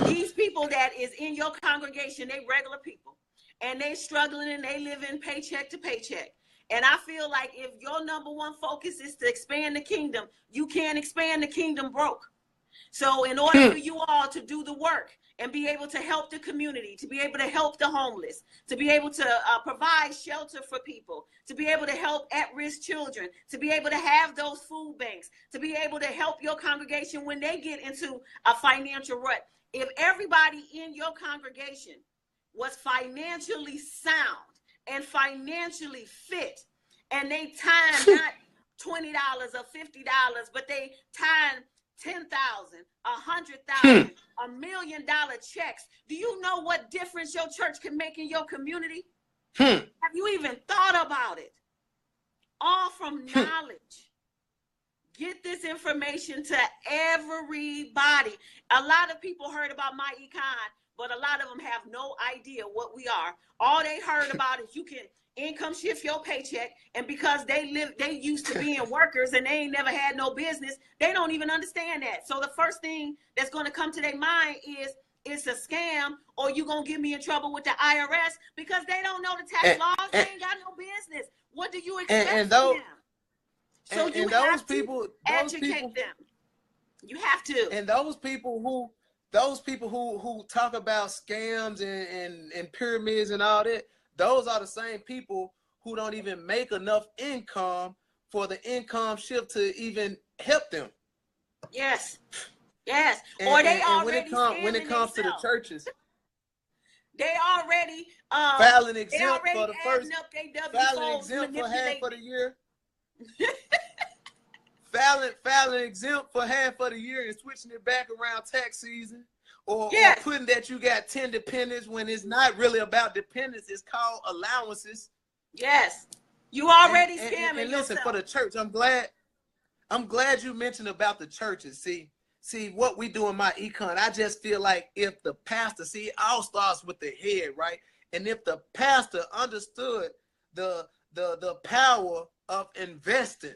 these people that is in your congregation, they regular people, and they struggling and they living paycheck to paycheck. And I feel like if your number one focus is to expand the kingdom, you can't expand the kingdom broke. So in order for you all to do the work and be able to help the community, to be able to help the homeless, to be able to provide shelter for people, to be able to help at-risk children, to be able to have those food banks, to be able to help your congregation when they get into a financial rut. If everybody in your congregation was financially sound and financially fit, and they time not $20 or $50, but they time $10,000, $100,000, $1 million checks. Do you know what difference your church can make in your community? Have you even thought about it? All from knowledge. Get this information to everybody. A lot of people heard about MyEcon, but a lot of them have no idea what we are. All they heard about is you can income shift your paycheck, and because they used to being workers and they ain't never had no business, they don't even understand that. So the first thing that's going to come to their mind is it's a scam, or you gonna get me in trouble with the IRS, because they don't know the tax laws. They ain't got no business. What do you expect from them? So you have to educate them. You have to. And those people who talk about scams and pyramids and all that, those are the same people who don't even make enough income for the income shift to even help them. Yes. Yes. And, or they and already when it comes to the churches, they already filing exempt for the first, filing exempt for half of the year. filing exempt for half of the year and switching it back around tax season, or putting that you got 10 dependents when it's not really about dependents. It's called allowances. Yes, you already scamming and listen, yourself. For the church, I'm glad you mentioned about the churches. See what we do in MyEcon. I just feel like if the pastor, it all starts with the head, right? And if the pastor understood the power of investing,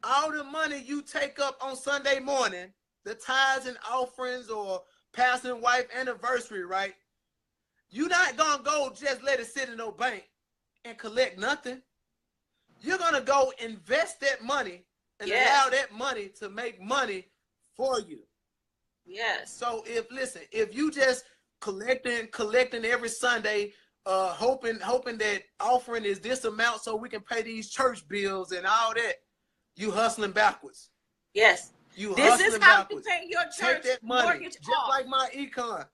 all the money you take up on Sunday morning, the tithes and offerings or pastor and wife anniversary, right? You're not gonna go just let it sit in no bank and collect nothing. You're gonna go invest that money and allow that money to make money for you. Yes. So if you just collecting every Sunday, hoping that offering is this amount so we can pay these church bills and all that, you hustling backwards. Yes. This is how you pay your church mortgage just off. like MyEcon.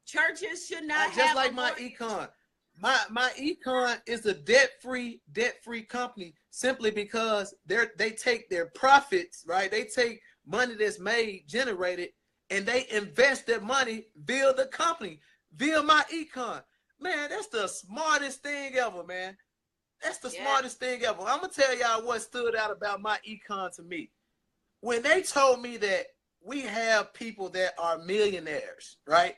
Churches should not have just like MyEcon. MyEcon is a debt-free company simply because they take their profits, right? They take money that's generated, and they invest that money via the company, via MyEcon. Man, that's the smartest thing ever, man. That's the smartest thing ever. I'm going to tell y'all what stood out about MyEcon to me. When they told me that we have people that are millionaires, right?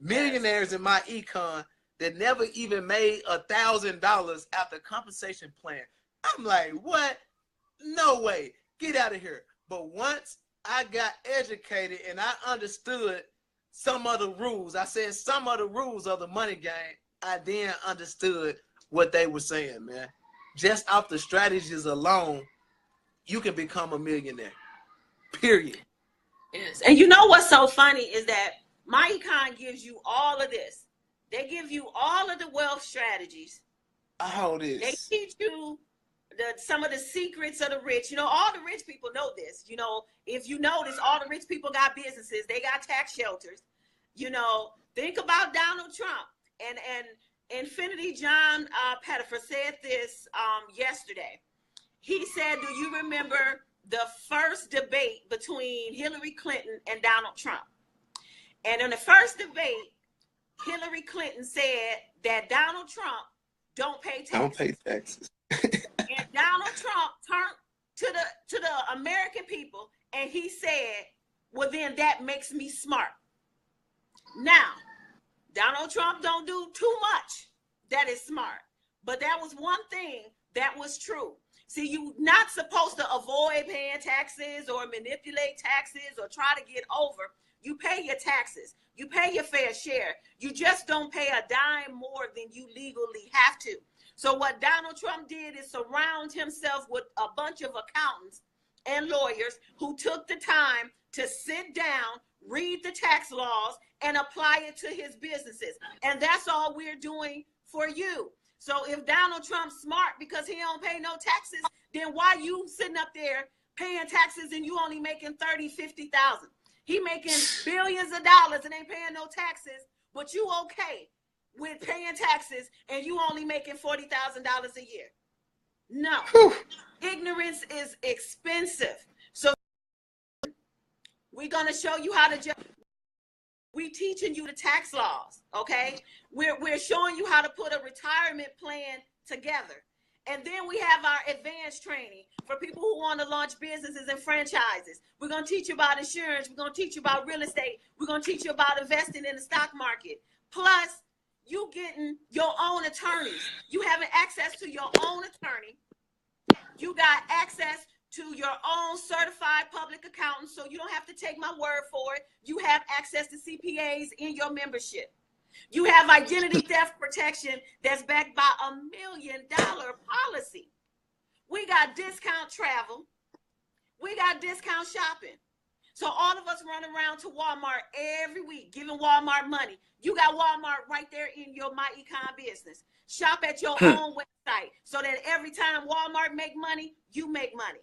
Millionaires in MyEcon that never even made $1,000 after compensation plan. I'm like, what? No way. Get out of here. But once I got educated and I understood some of the rules, I said some of the rules of the money game, I then understood what they were saying, man. Just off the strategies alone, you can become a millionaire. Period. Yes. And you know what's so funny is that MyEcon gives you all of this. They give you all of the wealth strategies. All this. They teach you some of the secrets of the rich. You know, all the rich people know this. You know, if you notice, all the rich people got businesses. They got tax shelters. You know, think about Donald Trump. And Infinity John Pettifer said this yesterday. He said, do you remember the first debate between Hillary Clinton and Donald Trump? And in the first debate, Hillary Clinton said that Donald Trump don't pay taxes. Don't pay taxes. And Donald Trump turned to the American people and he said, well, then that makes me smart. Now, Donald Trump don't do too much that is smart. But that was one thing that was true. See, you're not supposed to avoid paying taxes or manipulate taxes or try to get over. You pay your taxes. You pay your fair share. You just don't pay a dime more than you legally have to. So what Donald Trump did is surround himself with a bunch of accountants and lawyers who took the time to sit down, read the tax laws, and apply it to his businesses. And that's all we're doing for you. So if Donald Trump's smart because he don't pay no taxes, then why you sitting up there paying taxes and you only making 30, 50,000? He making billions of dollars and ain't paying no taxes, but you okay with paying taxes and you only making $40,000 a year. No. Whew. Ignorance is expensive. So we're going to show you how to we teaching you the tax laws, okay? We're showing you how to put a retirement plan together. And then we have our advanced training for people who want to launch businesses and franchises. We're going to teach you about insurance. We're going to teach you about real estate. We're going to teach you about investing in the stock market. Plus, you getting your own attorneys. You having access to your own attorney. You got access to your own certified public accountant, so you don't have to take my word for it. You have access to CPAs in your membership. You have identity theft protection that's backed by $1 million policy. We got discount travel. We got discount shopping. So all of us run around to Walmart every week, giving Walmart money. You got Walmart right there in your MyEcon business. Shop at your own website so that every time Walmart make money, you make money.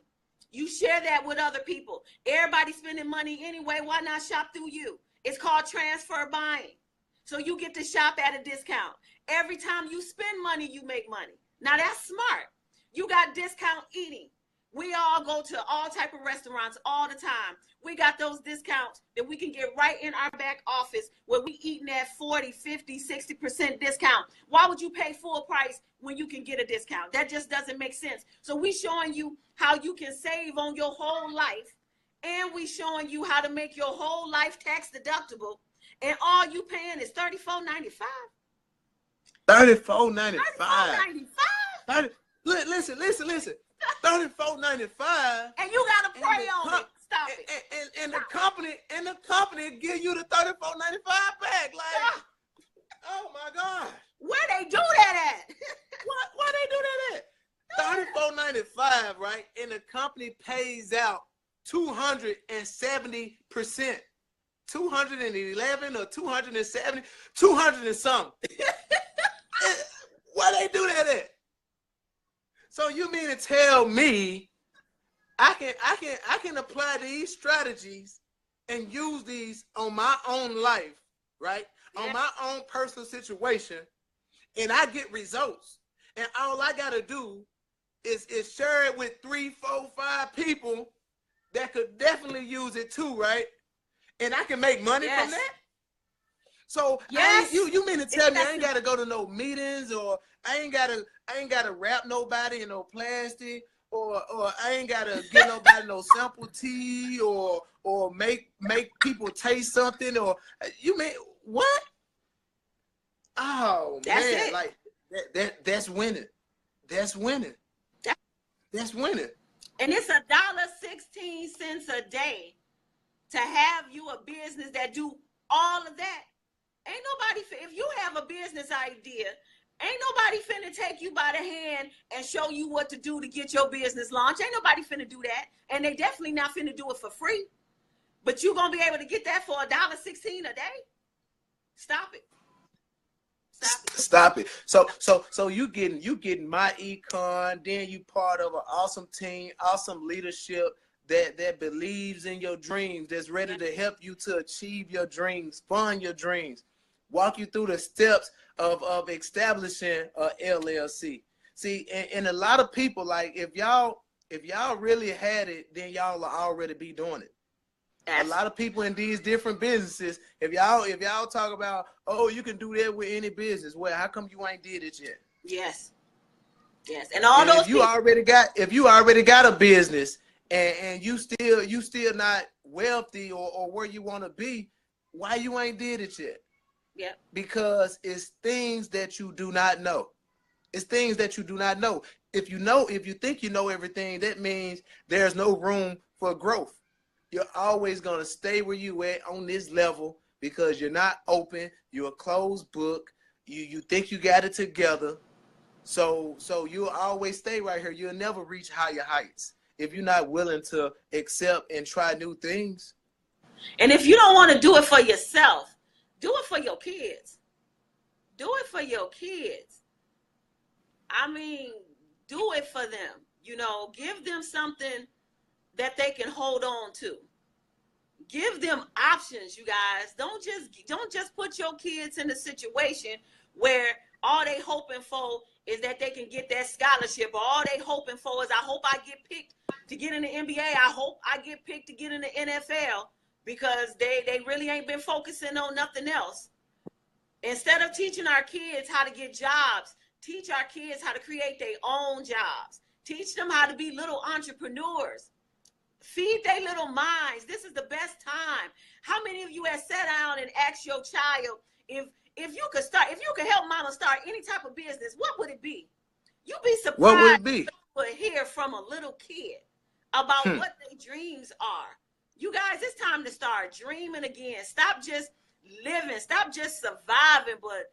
You share that with other people. Everybody's spending money anyway. Why not shop through you? It's called transfer buying. So you get to shop at a discount. Every time you spend money, you make money. Now that's smart. You got discount eating. We all go to all type of restaurants all the time. We got those discounts that we can get right in our back office where we eating at 40, 50, 60% discount. Why would you pay full price when you can get a discount? That just doesn't make sense. So we showing you how you can save on your whole life, and we showing you how to make your whole life tax deductible, and all you paying is $34.95. $34.95. $34.95. Listen. $34.95. And you gotta pray on it. Stop it. And the company give you the $34.95 back. Like, oh my God. Where they do that at? Why they do that at? $34.95, right? And the company pays out 270%. 211 or 270, 200 and something. Why they do that at? So you mean to tell me I can apply these strategies and use these on my own life, right? Yeah. On my own personal situation, and I get results. And all I gotta do is share it with 3, 4, 5 people that could definitely use it too, right? And I can make money from that. So you mean to tell me I ain't gotta go to no meetings, or I ain't gotta wrap nobody in no plastic, or I ain't gotta get nobody no sample tea, or make people taste something, or you mean what? Oh man, like that's winning. That's winning. That's winning. And it's $1.16 a day to have you a business that do all of that. Ain't nobody, if you have a business idea, ain't nobody finna take you by the hand and show you what to do to get your business launched. Ain't nobody finna do that. And they definitely not finna do it for free. But you gonna be able to get that for $1.16 a day? Stop it. Stop it. So you getting MyEcon, then you part of an awesome team, awesome leadership that believes in your dreams, that's ready to help you to achieve your dreams, fund your dreams, walk you through the steps of establishing a LLC. See, and a lot of people, like, if y'all really had it, then y'all will already be doing it. A lot of people in these different businesses, if y'all talk about, oh, you can do that with any business, well, how come you ain't did it yet? Yes. And all those if you already got a business and you still not wealthy or where you want to be, why you ain't did it yet? Yeah. Because it's things that you do not know. It's things that you do not know. If you think you know everything, that means there's no room for growth. You're always going to stay where you at on this level because you're not open. You're a closed book. You think you got it together. So you'll always stay right here. You'll never reach higher heights if you're not willing to accept and try new things. And if you don't want to do it for yourself, do it for your kids. Do it for your kids. I mean, do it for them. You know, give them something that they can hold on to. Give them options, you guys. Don't just put your kids in a situation where all they hoping for is that they can get that scholarship, or all they hoping for is, I hope I get picked to get in the NBA. I hope I get picked to get in the NFL, because they really ain't been focusing on nothing else. Instead of teaching our kids how to get jobs, teach our kids how to create their own jobs. Teach them how to be little entrepreneurs. Feed their little minds. This is the best time. How many of you have sat down and asked your child if you could help mama start any type of business, what would it be? You'd be surprised What would it be? to hear from a little kid about what their dreams are. You guys, it's time to start dreaming again. Stop just living. Stop just surviving, but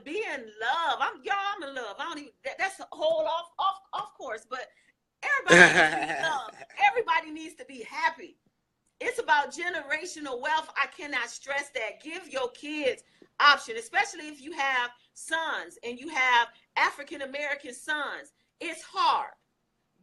be in love. I'm in love. I don't even. That's a whole off course. But everybody needs to be loved. Everybody needs to be happy. It's about generational wealth. I cannot stress that. Give your kids option, especially if you have sons and you have African American sons. It's hard.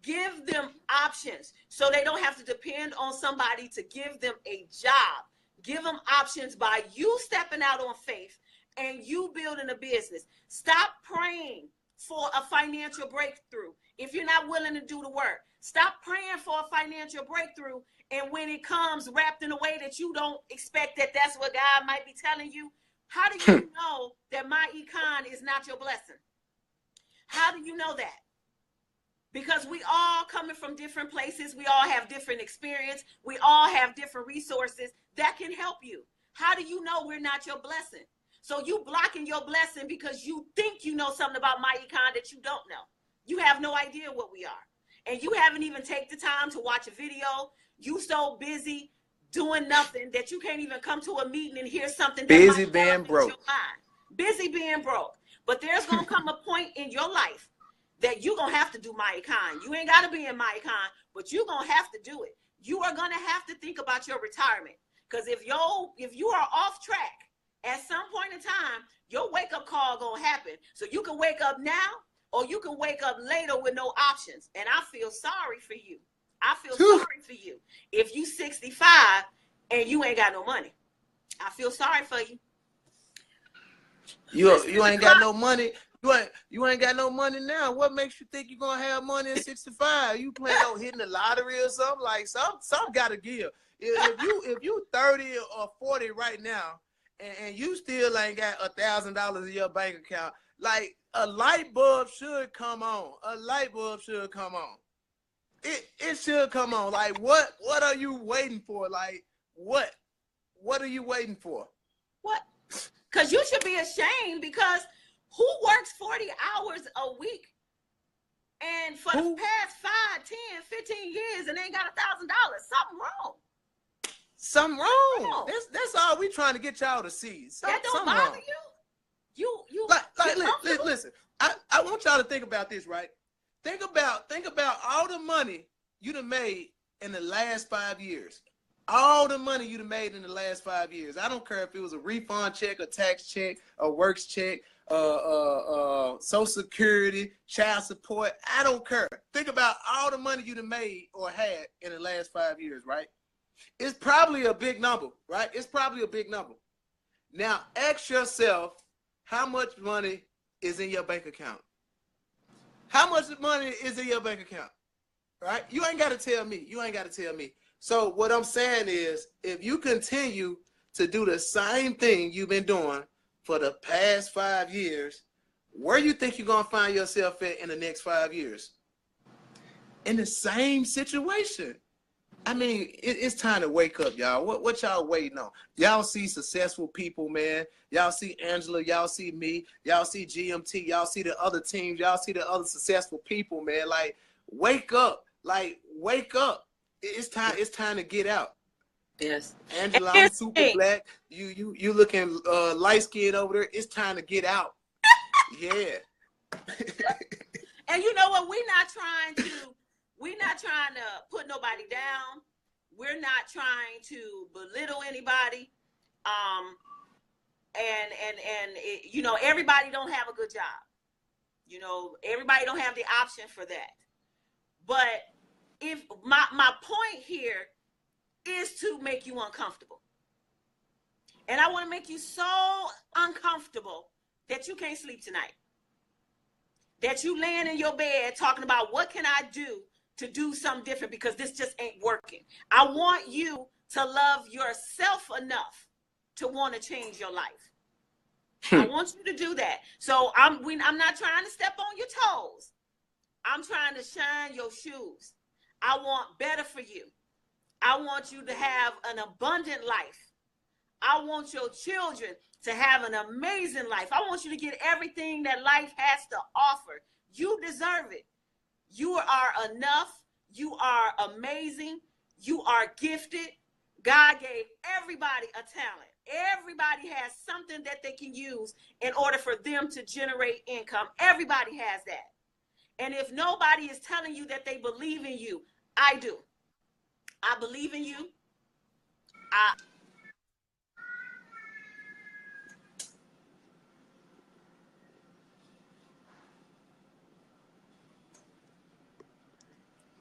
Give them options so they don't have to depend on somebody to give them a job. Give them options by you stepping out on faith and you building a business. Stop praying for a financial breakthrough if you're not willing to do the work. Stop praying for a financial breakthrough, and when it comes wrapped in a way that you don't expect that that's what God might be telling you, how do you know that MyEcon is not your blessing? How do you know that? Because we all coming from different places. We all have different experience. We all have different resources that can help you. How do you know we're not your blessing? So you blocking your blessing because you think you know something about MyEcon that you don't know. You have no idea what we are. And you haven't even taken the time to watch a video. You so busy doing nothing that you can't even come to a meeting and hear something that busy might being broke. your mind. Busy being broke. But there's going to come a point in your life that you're going to have to do MyEcon. You ain't got to be in MyEcon, but you're going to have to do it. You are going to have to think about your retirement. Because if you are off track, at some point in time, your wake-up call going to happen. So you can wake up now or you can wake up later with no options. And I feel sorry for you. I feel sorry for you. If you 65 and you ain't got no money, I feel sorry for you. You ain't got no money. You ain't got no money now. What makes you think you're gonna have money at 65? You plan on hitting the lottery or something? Like some gotta give. If you 30 or 40 right now and you still ain't got $1,000 in your bank account, like a light bulb should come on. A light bulb should come on. It should come on. Like what are you waiting for? Like what are you waiting for? What? Because you should be ashamed, because who works 40 hours a week and for the past 5, 10, 15 years and ain't got $1,000? Something wrong. Something wrong. That's all we trying to get y'all to see. That don't bother wrong. you? Listen. I want y'all to think about this, right? Think about all the money you done made in the last 5 years. All the money you done made in the last 5 years. I don't care if it was a refund check, a tax check, a works check, Social Security, child support. I don't care. Think about all the money you done made or had in the last 5 years, right? It's probably a big number, right? It's probably a big number. Now, ask yourself, how much money is in your bank account? How much money is in your bank account, right? You ain't got to tell me. You ain't got to tell me. So what I'm saying is, if you continue to do the same thing you've been doing for the past 5 years, where you think you're going to find yourself at in the next 5 years? In the same situation. I mean, it's time to wake up, y'all. What y'all waiting on? Y'all see successful people, man. Y'all see Angela. Y'all see me. Y'all see GMT. Y'all see the other teams. Y'all see the other successful people, man. Like, wake up. Like, wake up. It's time to get out. Yes. Angela, I'm super black. You looking light skinned over there. It's time to get out. Yeah. And you know what? We're not trying to put nobody down. We're not trying to belittle anybody. You know, everybody don't have a good job. You know, everybody don't have the option for that. But if my point here is to make you uncomfortable. And I want to make you so uncomfortable that you can't sleep tonight. That you laying in your bed talking about, what can I do to do something different, because this just ain't working. I want you to love yourself enough to want to change your life. I want you to do that. So I'm not trying to step on your toes. I'm trying to shine your shoes. I want better for you. I want you to have an abundant life. I want your children to have an amazing life. I want you to get everything that life has to offer. You deserve it. You are enough. You are amazing. You are gifted. God gave everybody a talent. Everybody has something that they can use in order for them to generate income. Everybody has that. And if nobody is telling you that they believe in you, I do. I believe in you. I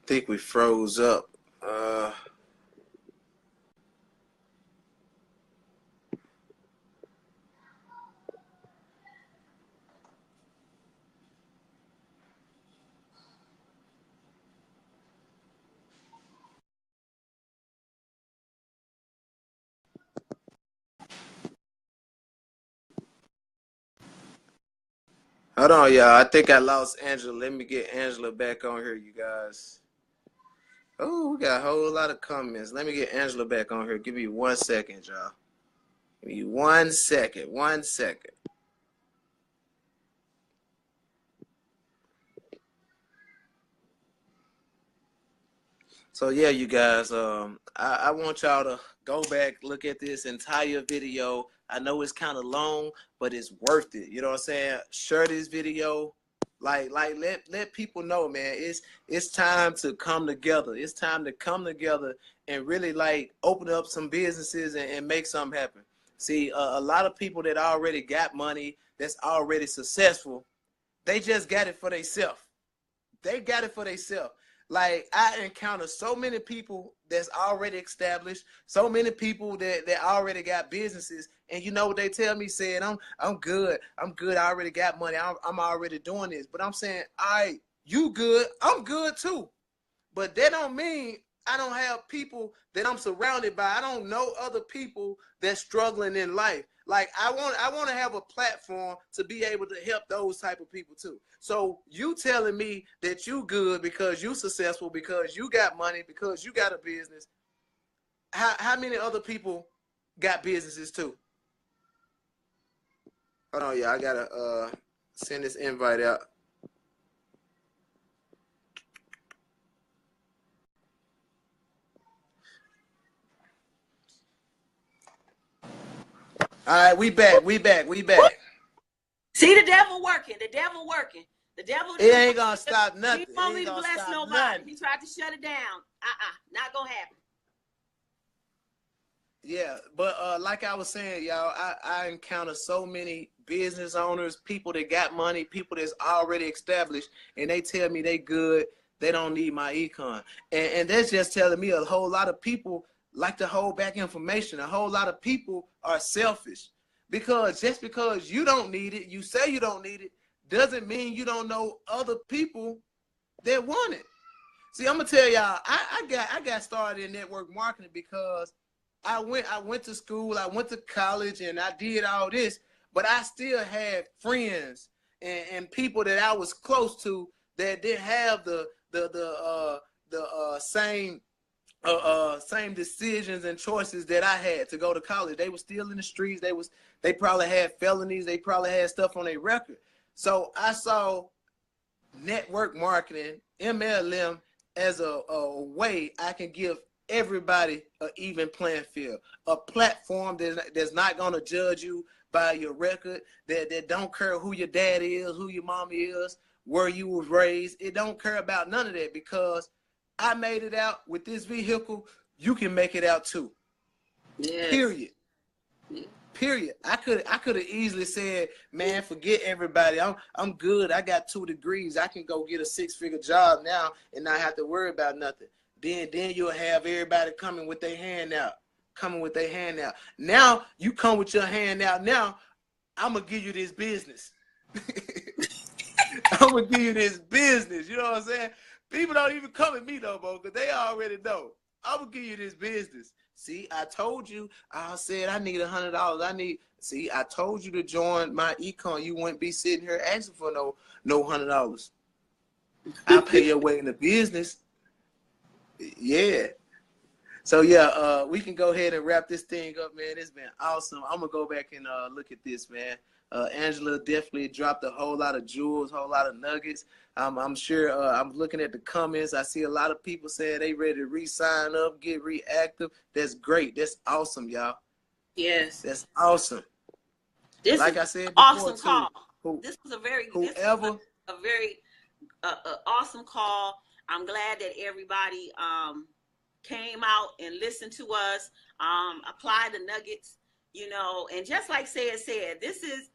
think we froze up. Hold on, y'all. I think I lost Angela. Let me get Angela back on here, you guys. Oh, we got a whole lot of comments. Let me get Angela back on here. Give me 1 second, y'all. Give me 1 second. 1 second. So yeah, you guys, I want y'all to go back, look at this entire video. I know it's kind of long, but it's worth it. You know what I'm saying? Share this video. Like let people know, man. It's time to come together. It's time to come together and really like open up some businesses and make something happen. See, a lot of people that already got money, that's already successful, they just got it for themselves. They got it for themselves. Like I encounter so many people that's already established, so many people that already got businesses, and you know what they tell me? Saying I'm good, I already got money, I'm already doing this. But I'm saying, all right, you good, I'm good too. But that don't mean I don't have people that I'm surrounded by. I don't know other people that's struggling in life. Like I want to have a platform to be able to help those type of people too. So you telling me that you good because you successful, because you got money, because you got a business. How many other people got businesses too? Hold on, yeah, I gotta send this invite out. All right, we back. see the devil working. The devil working. The devil. It ain't gonna stop nothing. He won't even bless nobody. Nothing. He tried to shut it down. Not gonna happen. Yeah, but like I was saying, y'all, I encounter so many business owners, people that got money, people that's already established, and they tell me they good, they don't need MyEcon. And that's just telling me a whole lot of people like to hold back information. A whole lot of people are selfish. Because just because you don't need it, you say you don't need it, doesn't mean you don't know other people that want it. See, I'm gonna tell y'all, I got started in network marketing because I went to school, I went to college, and I did all this, but I still had friends and people that I was close to that didn't have the same same decisions and choices that I had to go to college. They were still in the streets. They probably had felonies. They probably had stuff on their record. So I saw network marketing, MLM, as a way I can give everybody an even playing field, a platform that's not going to judge you by your record, that don't care who your dad is, who your mom is, where you was raised. It don't care about none of that, because I made it out with this vehicle. You can make it out too. Yes. Period. Period. I could have easily said, man, forget everybody. I'm good. I got 2 degrees. I can go get a 6-figure job now and not have to worry about nothing. Then you'll have everybody coming with their hand out. Now you come with your hand out. Now I'm gonna give you this business. I'm gonna give you this business. You know what I'm saying? People don't even come at me no more because they already know. I'm gonna give you this business. See, I told you. I said I need $100. See, I told you to join MyEcon. You wouldn't be sitting here asking for no $100. I pay your way in the business. Yeah. So yeah, we can go ahead and wrap this thing up, man. It's been awesome. I'm gonna go back and look at this, man. Angela definitely dropped a whole lot of jewels, whole lot of nuggets. I'm sure. I'm looking at the comments. I see a lot of people saying they ready to re-sign up, get reactive. That's great. That's awesome, y'all. Yes, that's awesome. This like is I said before, awesome call. This was a very a very awesome call. I'm glad that everybody came out and listened to us, apply the nuggets, you know, and just like said, this is,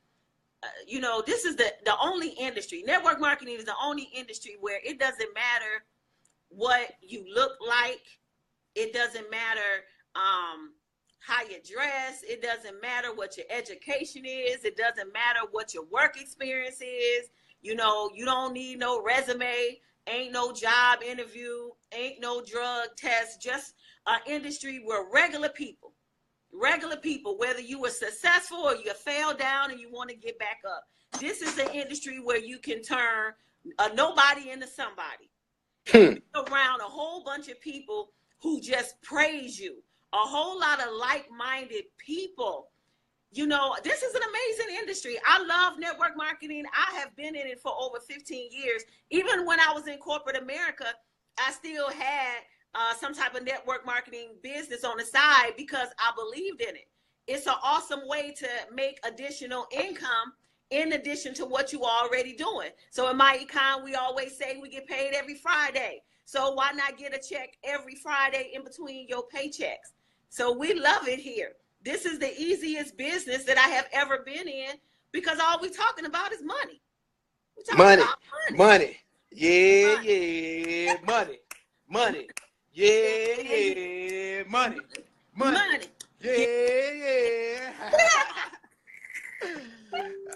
you know, this is the only industry. Network marketing is the only industry where it doesn't matter what you look like. It doesn't matter how you dress. It doesn't matter what your education is. It doesn't matter what your work experience is. You know, you don't need no resume. Ain't no job interview, ain't no drug test, just an industry where regular people, whether you were successful or you fell down and you want to get back up. This is the industry where you can turn a nobody into somebody. Around a whole bunch of people who just praise you, a whole lot of like-minded people. You know, this is an amazing industry. I love network marketing. I have been in it for over 15 years. Even when I was in corporate America, I still had some type of network marketing business on the side because I believed in it. It's an awesome way to make additional income in addition to what you are already doing. So in MyEcon, we always say we get paid every Friday. So why not get a check every Friday in between your paychecks? So we love it here. This is the easiest business that I have ever been in because all we're talking about is money. Money. Yeah, yeah. Money. Yeah. Money. Yeah.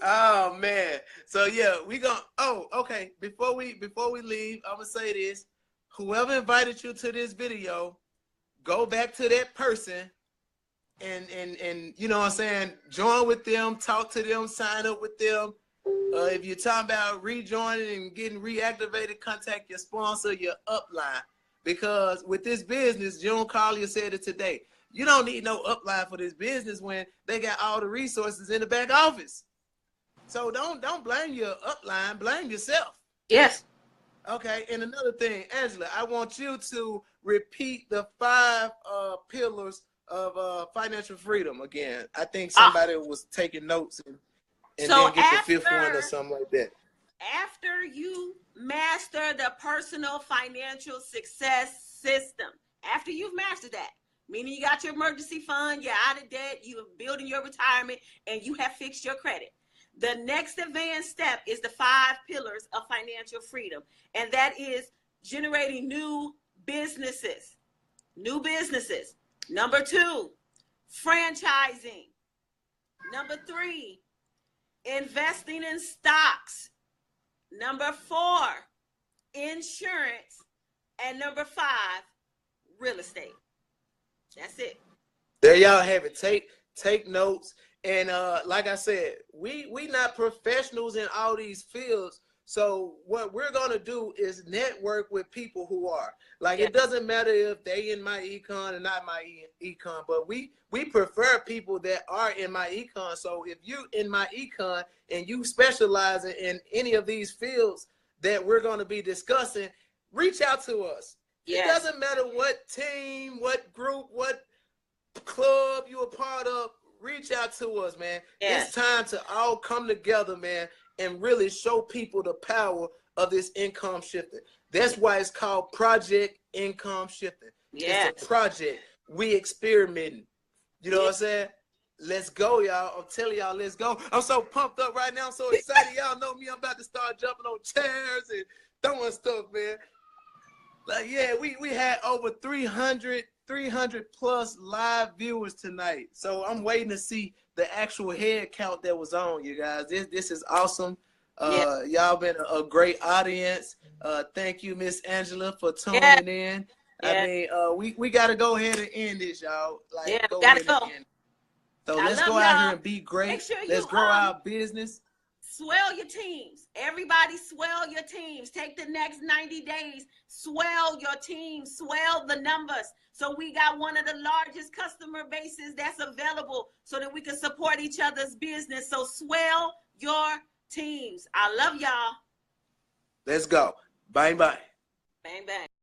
Oh man. So yeah, we gonna. Oh, okay. Before we leave, I'm gonna say this. Whoever invited you to this video, go back to that person. And you know what I'm saying, join with them, talk to them, sign up with them. If you're talking about rejoining and getting reactivated, contact your sponsor, your upline. Because with this business, June Collier said it today, you don't need no upline for this business when they got all the resources in the back office. So don't blame your upline, blame yourself. Yes. Okay, and another thing, Angela, I want you to repeat the 5 pillars of financial freedom again. I think somebody was taking notes and so then get the 5th one or something like that. After you master the personal financial success system, after you've mastered that, meaning you got your emergency fund, you're out of debt, you're building your retirement, and you have fixed your credit. The next advanced step is the 5 pillars of financial freedom, and that is generating new businesses. Number 2, franchising. Number 3, investing in stocks. Number 4, insurance. And number 5, real estate. That's it. There y'all have it. Take notes. And like I said, we not professionals in all these fields. So what we're going to do is network with people who are. Like, It doesn't matter if they in MyEcon or not MyEcon, but we prefer people that are in MyEcon. So if you in MyEcon and you specialize in any of these fields that we're going to be discussing, reach out to us. Yes. It doesn't matter what team, what group, what club you're a part of, reach out to us, man. Yes. It's time to all come together, man, and really show people the power of this income shifting. That's why it's called Project Income Shifting. Yes. It's a project. We experimenting. You know what I'm saying? Let's go, y'all. I'm telling y'all, let's go. I'm so pumped up right now. I'm so excited. Y'all know me. I'm about to start jumping on chairs and throwing stuff, man. Like, yeah, we had over 300 plus live viewers tonight. So I'm waiting to see the actual head count that was on, you guys. This is awesome. Y'all been a great audience. Thank you, Miss Angela, for tuning in. Yeah. I mean, we got to go ahead and end this, y'all. Like, Yeah, go gotta ahead go. and end. So I let's love go out y'all. here and be great. Make sure Let's you, grow our business. swell your teams. Everybody swell your teams. Take the next 90 days. Swell your team. Swell the numbers. So we got one of the largest customer bases that's available so that we can support each other's business. So swell your teams. I love y'all. Let's go. Bye bye. Bang, bang.